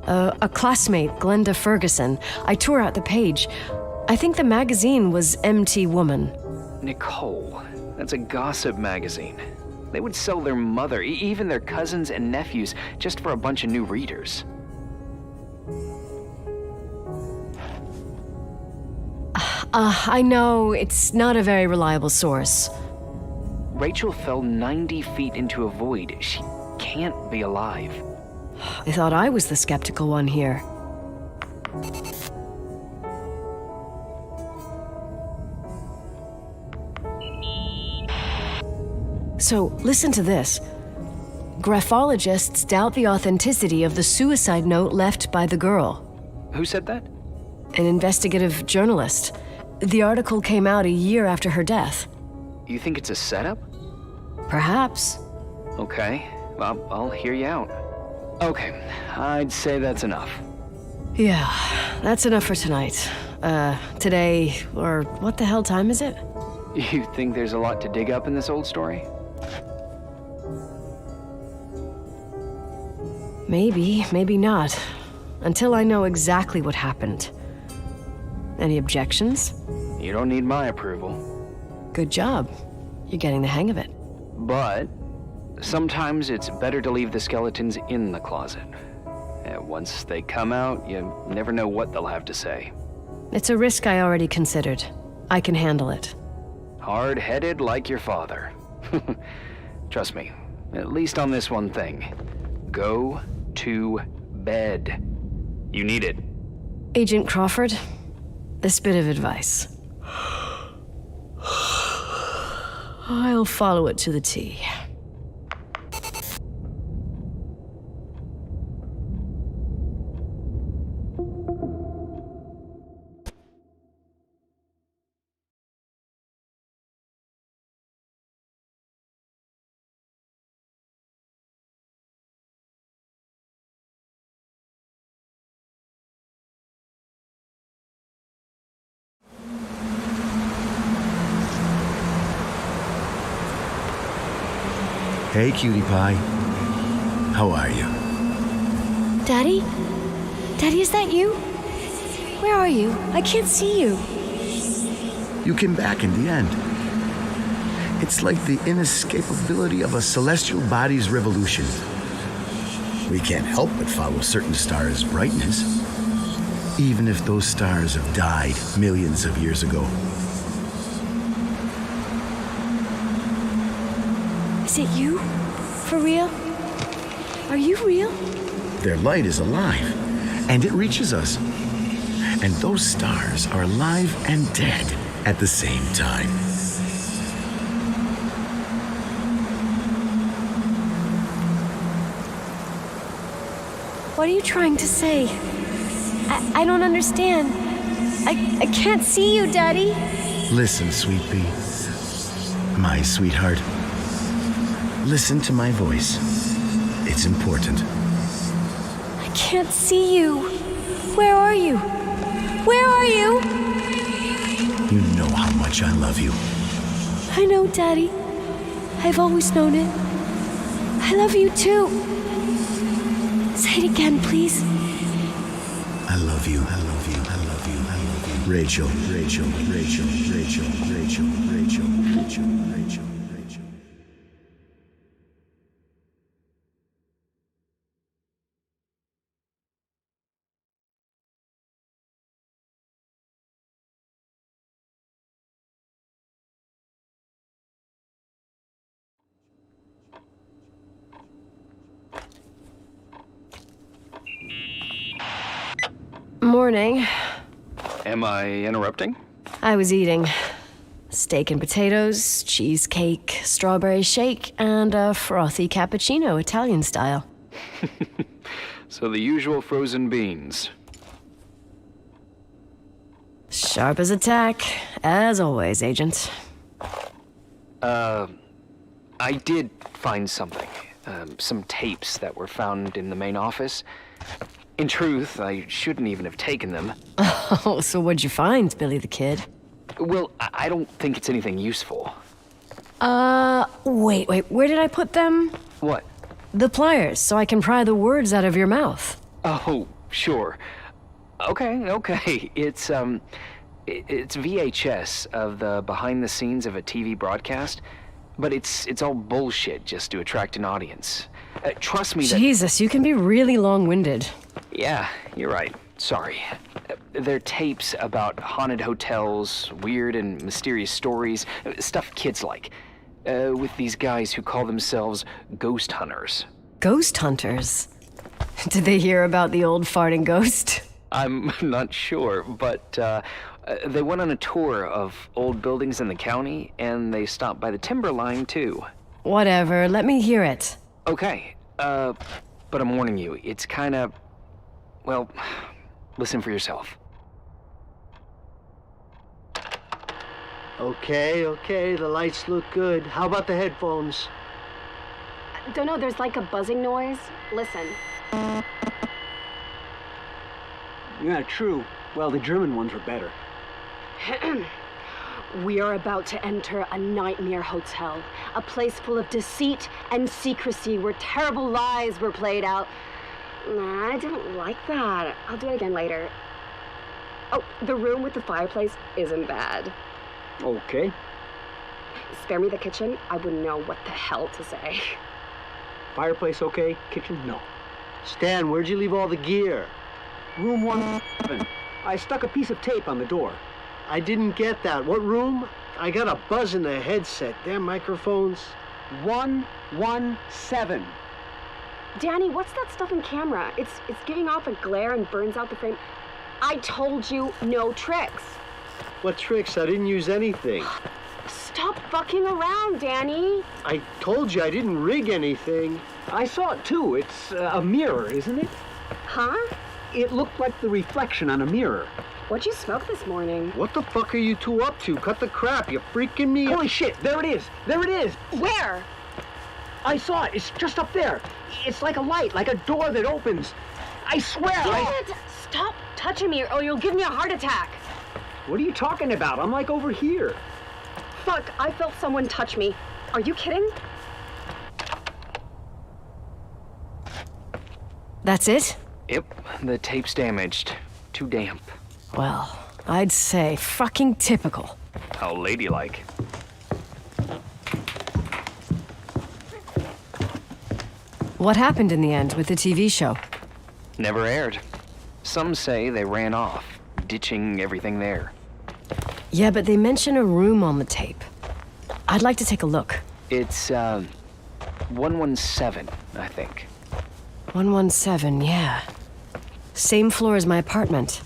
Speaker 2: A classmate, Glenda Ferguson. I tore out the page. I think the magazine was MT Woman.
Speaker 6: Nicole. That's a gossip magazine. They would sell their mother, even their cousins and nephews, just for a bunch of new readers.
Speaker 2: I know, it's not a very reliable source.
Speaker 6: Rachel fell 90 feet into a void. She can't be alive.
Speaker 2: I thought I was the skeptical one here. So, listen to this. Graphologists doubt the authenticity of the suicide note left by the girl.
Speaker 6: Who said that?
Speaker 2: An investigative journalist. The article came out a year after her death.
Speaker 6: You think it's a setup?
Speaker 2: Perhaps.
Speaker 6: Okay, well, I'll hear you out. Okay, I'd say that's enough.
Speaker 2: Yeah, that's enough for tonight. Today, or what the hell time is it?
Speaker 6: You think there's a lot to dig up in this old story?
Speaker 2: Maybe, maybe not. Until I know exactly what happened. Any objections?
Speaker 6: You don't need my approval.
Speaker 2: Good job. You're getting the hang of it.
Speaker 6: But sometimes it's better to leave the skeletons in the closet. Once they come out, you never know what they'll have to say.
Speaker 2: It's a risk I already considered. I can handle it.
Speaker 6: Hard-headed like your father. Trust me, at least on this one thing. Go to bed. You need it.
Speaker 2: Agent Crawford, this bit of advice. I'll follow it to the T.
Speaker 8: Hey, cutie pie. How are you?
Speaker 2: Daddy? Daddy, is that you? Where are you? I can't see you.
Speaker 8: You came back in the end. It's like the inescapability of a celestial body's revolution. We can't help but follow certain stars' brightness, even if those stars have died millions of years ago.
Speaker 2: Is it you? For real? Are you real?
Speaker 8: Their light is alive, and it reaches us. And those stars are alive and dead at the same time.
Speaker 2: What are you trying to say? I don't understand. I can't see you, Daddy.
Speaker 8: Listen, sweet pea. My sweetheart. Listen to my voice. It's important.
Speaker 2: I can't see you. Where are you? Where are you?
Speaker 8: You know how much I love you.
Speaker 2: I know, Daddy. I've always known it. I love you too. Say it again, please.
Speaker 8: I love you. I love you. I love you. I love you. Rachel, Rachel, Rachel, Rachel, Rachel, Rachel, Rachel, Rachel, Rachel.
Speaker 2: Morning.
Speaker 6: Am I interrupting?
Speaker 2: I was eating steak and potatoes, cheesecake, strawberry shake, and a frothy cappuccino, Italian style.
Speaker 6: So the usual frozen beans.
Speaker 2: Sharp as a tack, as always, Agent.
Speaker 6: I did find something. Some tapes that were found in the main office. In truth, I shouldn't even have taken them.
Speaker 2: Oh, so what'd you find, Billy the Kid?
Speaker 6: Well, I don't think it's anything useful.
Speaker 2: Wait, where did I put them?
Speaker 6: What?
Speaker 2: The pliers, so I can pry the words out of your mouth.
Speaker 6: Oh, sure. Okay. It's VHS of the behind the scenes of a TV broadcast, but it's all bullshit just to attract an audience. Trust me that...
Speaker 2: Jesus, you can be really long-winded.
Speaker 6: Yeah, you're right. Sorry. They're tapes about haunted hotels, weird and mysterious stories, stuff kids like. With these guys who call themselves ghost hunters.
Speaker 2: Ghost hunters? Did they hear about the old farting ghost?
Speaker 6: I'm not sure, but they went on a tour of old buildings in the county, and they stopped by the timberline, too.
Speaker 2: Whatever, let me hear it.
Speaker 6: Okay, but I'm warning you, it's kinda... Well, listen for yourself.
Speaker 9: Okay, the lights look good. How about the headphones?
Speaker 1: Don't know, there's like a buzzing noise. Listen.
Speaker 9: Yeah, true. Well, the German ones were better.
Speaker 1: We are about to enter a nightmare hotel, a place full of deceit and secrecy where terrible lies were played out. Nah, I don't like that. I'll do it again later. Oh, the room with the fireplace isn't bad.
Speaker 9: Okay.
Speaker 1: Spare me the kitchen. I wouldn't know what the hell to say.
Speaker 9: Fireplace okay, kitchen no. Stan, where'd you leave all the gear? Room 117. I stuck a piece of tape on the door. I didn't get that. What room? I got a buzz in the headset. Damn microphones. 117.
Speaker 1: Danny, what's that stuff in camera? It's giving off a glare and burns out the frame. I told you no tricks.
Speaker 9: What tricks? I didn't use anything.
Speaker 1: Stop fucking around, Danny.
Speaker 9: I told you I didn't rig anything. I saw it too. It's a mirror, isn't it?
Speaker 1: Huh?
Speaker 9: It looked like the reflection on a mirror.
Speaker 1: What'd you smoke this morning?
Speaker 9: What the fuck are you two up to? Cut the crap. You freaking me. Holy shit, there it is. There it is.
Speaker 1: Where?
Speaker 9: I saw it. It's just up there. It's like a light, like a door that opens. I swear.
Speaker 1: Dad, stop touching me or you'll give me a heart attack.
Speaker 9: What are you talking about? I'm like over here.
Speaker 1: Fuck, I felt someone touch me. Are you kidding?
Speaker 2: That's it?
Speaker 6: Yep, the tape's damaged. Too damp.
Speaker 2: Well, I'd say fucking typical.
Speaker 6: How ladylike.
Speaker 2: What happened in the end with the TV show?
Speaker 6: Never aired. Some say they ran off, ditching everything there.
Speaker 2: Yeah, but they mention a room on the tape. I'd like to take a look.
Speaker 6: It's, 117, I think.
Speaker 2: 117, yeah. Same floor as my apartment.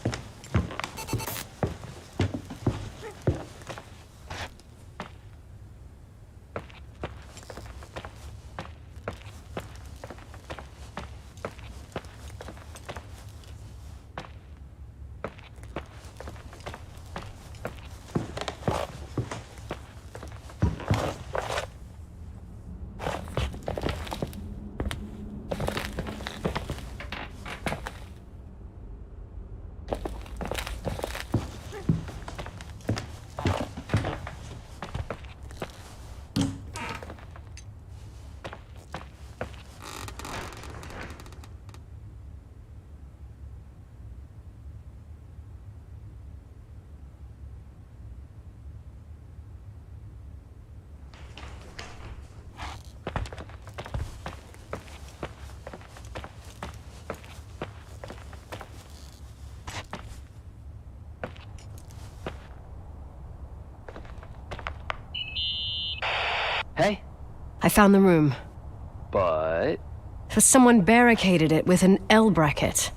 Speaker 6: Hey?
Speaker 2: I found the room.
Speaker 6: But...
Speaker 2: Someone barricaded it with an L bracket.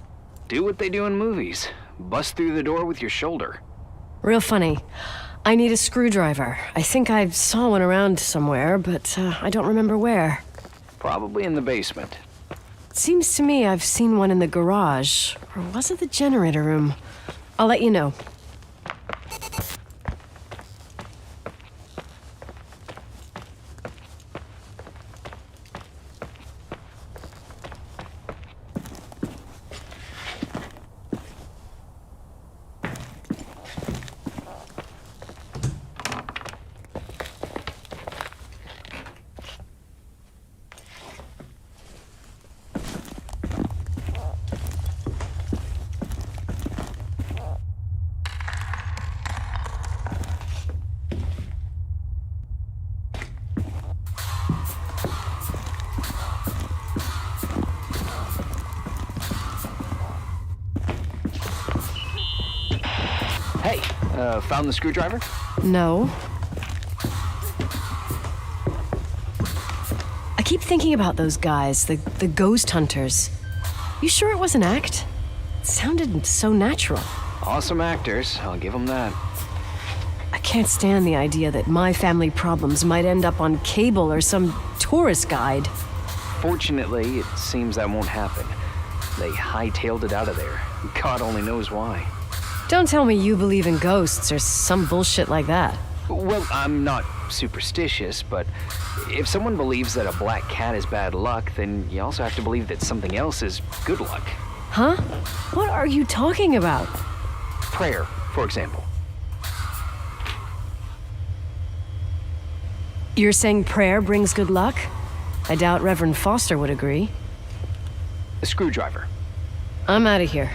Speaker 6: do what they do in movies. Bust through the door with your shoulder.
Speaker 2: Real funny. I need a screwdriver. I think I saw one around somewhere, but I don't remember where.
Speaker 6: Probably in the basement.
Speaker 2: Seems to me I've seen one in the garage. Or was it the generator room? I'll let you know.
Speaker 6: Hey, found the screwdriver?
Speaker 2: No. I keep thinking about those guys, the ghost hunters. You sure it was an act? It sounded so natural.
Speaker 6: Awesome actors, I'll give them that.
Speaker 2: I can't stand the idea that my family problems might end up on cable or some tourist guide.
Speaker 6: Fortunately, it seems that won't happen. They hightailed it out of there. God only knows why.
Speaker 2: Don't tell me you believe in ghosts or some bullshit like that.
Speaker 6: Well, I'm not superstitious, but if someone believes that a black cat is bad luck, then you also have to believe that something else is good luck.
Speaker 2: Huh? What are you talking about?
Speaker 6: Prayer, for example.
Speaker 2: You're saying prayer brings good luck? I doubt Reverend Foster would agree.
Speaker 6: A screwdriver.
Speaker 2: I'm out of here.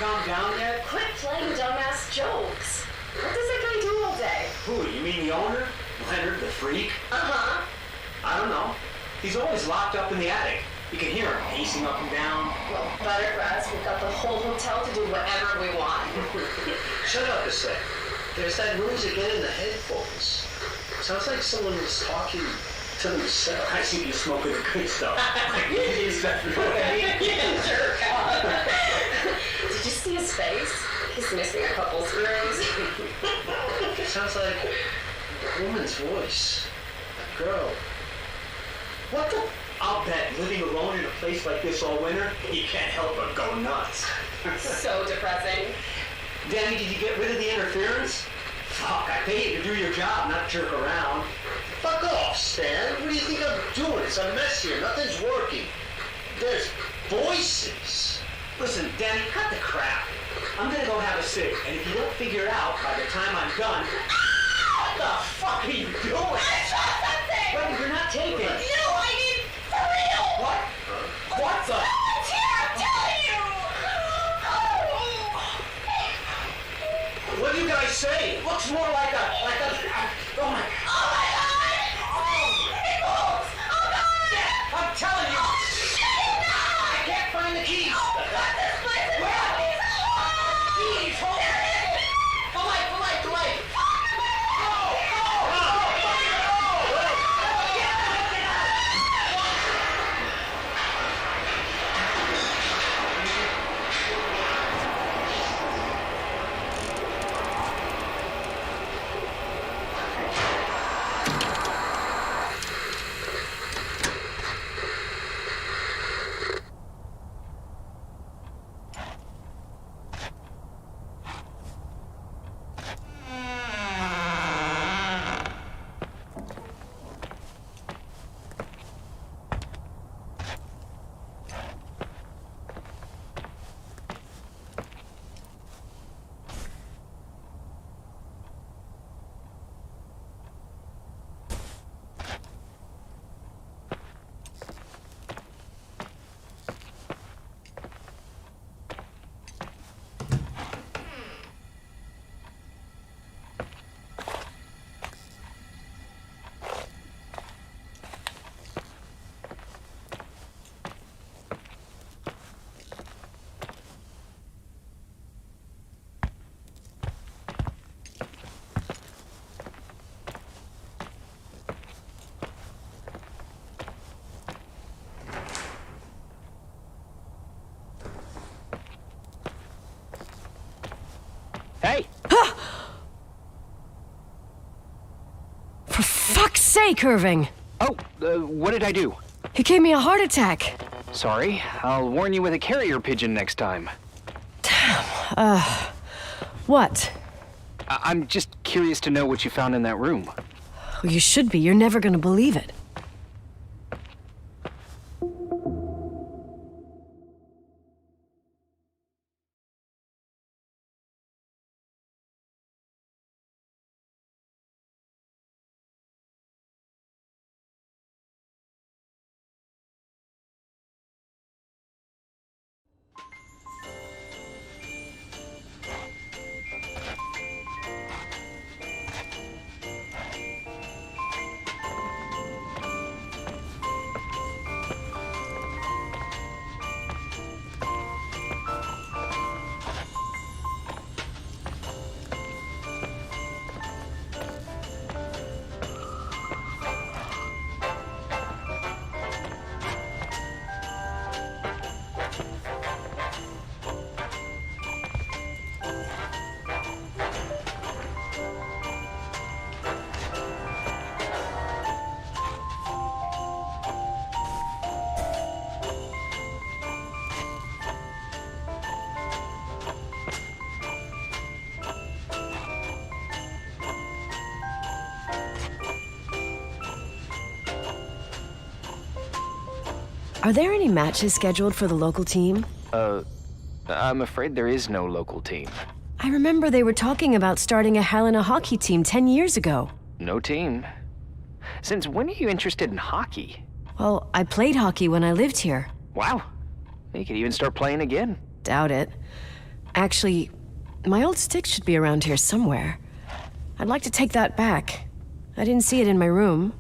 Speaker 9: calmed down yet?
Speaker 1: Quit playing dumbass jokes. What does that guy do all day?
Speaker 9: Who, you mean the owner? Leonard, the freak?
Speaker 1: Uh-huh.
Speaker 9: I don't know. He's always locked up in the attic. You can hear him pacing up and down.
Speaker 1: Well, better for us. We've got the whole hotel to do whatever we want.
Speaker 10: Shut up a sec. There's that noise again in the headphones. Sounds like someone was talking to themselves.
Speaker 9: I see you smoking the good stuff.
Speaker 10: Is that right?
Speaker 1: Did you see his face? He's missing a couple screws.
Speaker 10: Sounds like a woman's voice. A girl.
Speaker 9: What the? I'll bet living alone in a place like this all winter, you can't help but go nuts.
Speaker 1: So depressing.
Speaker 9: Danny, did you get rid of the interference? Fuck, I pay you to do your job, not jerk around.
Speaker 10: Fuck off, Stan. What do you think I'm doing? It's a mess here. Nothing's working. There's voices.
Speaker 9: Listen, Danny, cut the crap. I'm gonna go have a cig, and if you don't figure it out by the time I'm done... What the fuck are you doing?
Speaker 1: I saw something!
Speaker 9: Well, you're not taking it.
Speaker 1: No, I mean, for real!
Speaker 9: What? What the?
Speaker 1: Someone's here, I'm telling you!
Speaker 9: What do you guys say? It looks more like a... Oh my...
Speaker 1: Oh my God! It moves! Oh God!
Speaker 9: I'm telling you!
Speaker 1: Shit!
Speaker 9: I can't find the keys!
Speaker 1: Oh God, this place is broken!
Speaker 9: Keys! Hold on! The light!
Speaker 6: Hey!
Speaker 2: For fuck's sake, Irving!
Speaker 6: Oh, what did I do?
Speaker 2: He gave me a heart attack.
Speaker 6: Sorry, I'll warn you with a carrier pigeon next time.
Speaker 2: What?
Speaker 6: I'm just curious to know what you found in that room.
Speaker 2: Well, you should be. You're never gonna believe it. Are there any matches scheduled for the local team?
Speaker 6: I'm afraid there is no local team.
Speaker 2: I remember they were talking about starting a Helena hockey team 10 years ago.
Speaker 6: No team. Since when are you interested in hockey?
Speaker 2: Well, I played hockey when I lived here.
Speaker 6: Wow. You could even start playing again.
Speaker 2: Doubt it. Actually, my old stick should be around here somewhere. I'd like to take that back. I didn't see it in my room.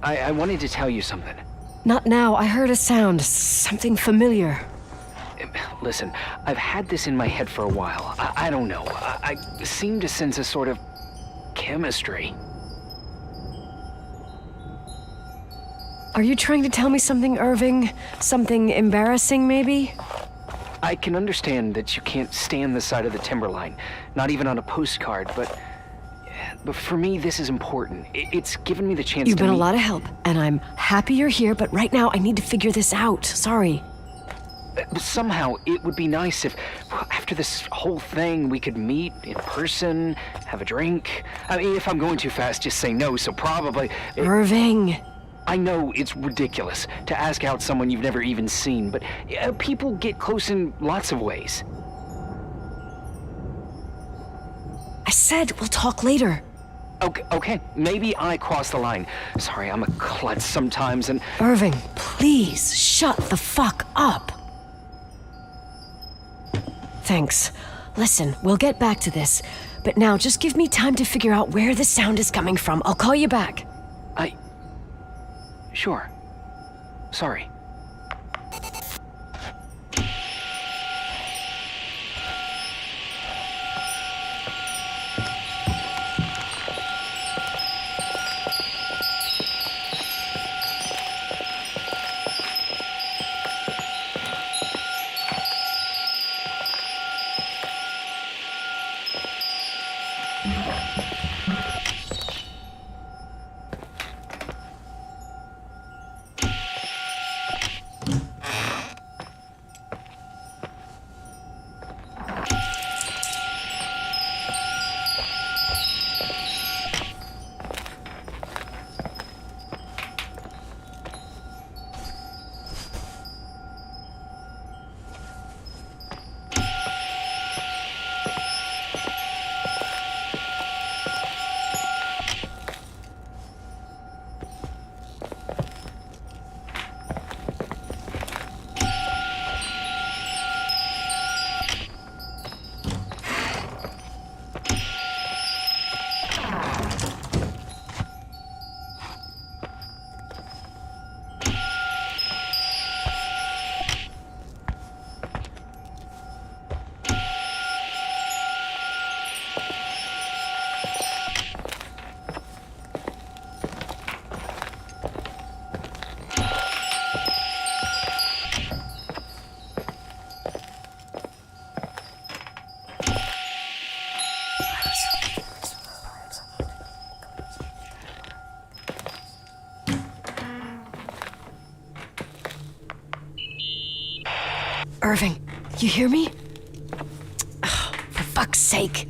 Speaker 6: I wanted to tell you something.
Speaker 2: Not now. I heard a sound. Something familiar.
Speaker 6: Listen, I've had this in my head for a while. I don't know. I seem to sense a sort of chemistry.
Speaker 2: Are you trying to tell me something, Irving? Something embarrassing, maybe?
Speaker 6: I can understand that you can't stand the side of the timberline, not even on a postcard, but for me, this is important. It's given me the chance to
Speaker 2: You've been
Speaker 6: meet...
Speaker 2: a lot of help, and I'm happy you're here, but right now I need to figure this out. Sorry.
Speaker 6: Somehow, it would be nice if, after this whole thing, we could meet in person, have a drink. I mean, if I'm going too fast, just say no, so probably...
Speaker 2: Irving!
Speaker 6: I know it's ridiculous to ask out someone you've never even seen, but people get close in lots of ways.
Speaker 2: I said we'll talk later.
Speaker 6: Okay, maybe I crossed the line. Sorry, I'm a klutz sometimes, and...
Speaker 2: Irving, please, shut the fuck up. Thanks. Listen, we'll get back to this, but now just give me time to figure out where the sound is coming from. I'll call you back.
Speaker 6: Sure. Sorry.
Speaker 2: Irving, you hear me? Oh, for fuck's sake.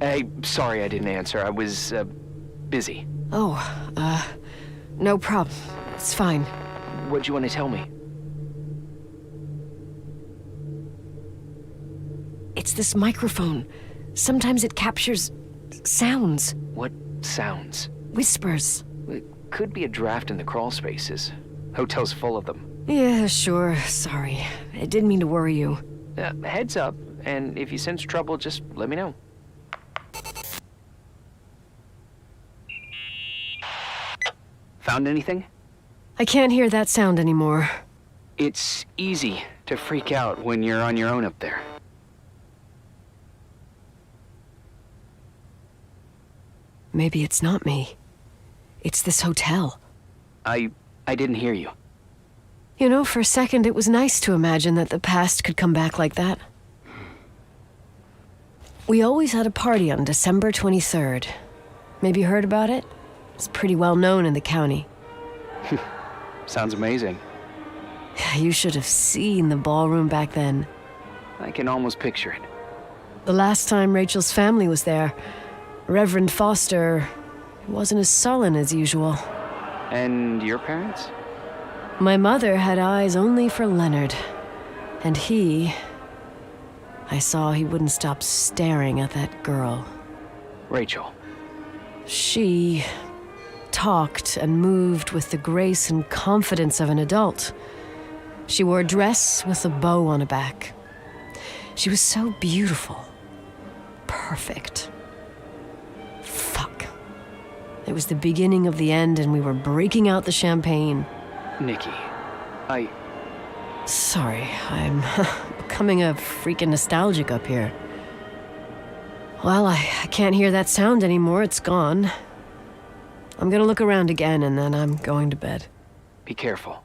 Speaker 6: Hey, sorry I didn't answer. I was, busy.
Speaker 2: Oh, no problem. It's fine.
Speaker 6: What'd you want to tell me?
Speaker 2: It's this microphone. Sometimes it captures sounds.
Speaker 6: What sounds.
Speaker 2: Whispers.
Speaker 6: It could be a draft in the crawl spaces. Hotel's full of them.
Speaker 2: Yeah, sure. Sorry. I didn't mean to worry you.
Speaker 6: Heads up, and if you sense trouble, just let me know. Found anything?
Speaker 2: I can't hear that sound anymore.
Speaker 6: It's easy to freak out when you're on your own up there.
Speaker 2: Maybe it's not me. It's this hotel.
Speaker 6: I didn't hear you.
Speaker 2: You know, for a second it was nice to imagine that the past could come back like that. We always had a party on December 23rd. Maybe you heard about it? It's pretty well known in the county.
Speaker 6: Sounds amazing.
Speaker 2: You should have seen the ballroom back then.
Speaker 6: I can almost picture it.
Speaker 2: The last time Rachel's family was there, Reverend Foster wasn't as sullen as usual.
Speaker 6: And your parents?
Speaker 2: My mother had eyes only for Leonard. And I saw he wouldn't stop staring at that girl.
Speaker 6: Rachel.
Speaker 2: She talked and moved with the grace and confidence of an adult. She wore a dress with a bow on her back. She was so beautiful. Perfect. Fuck. It was the beginning of the end and we were breaking out the champagne.
Speaker 6: Nikki,
Speaker 2: Sorry, I'm becoming a freaking nostalgic up here. Well, I can't hear that sound anymore. It's gone. I'm gonna look around again and then I'm going to bed.
Speaker 6: Be careful.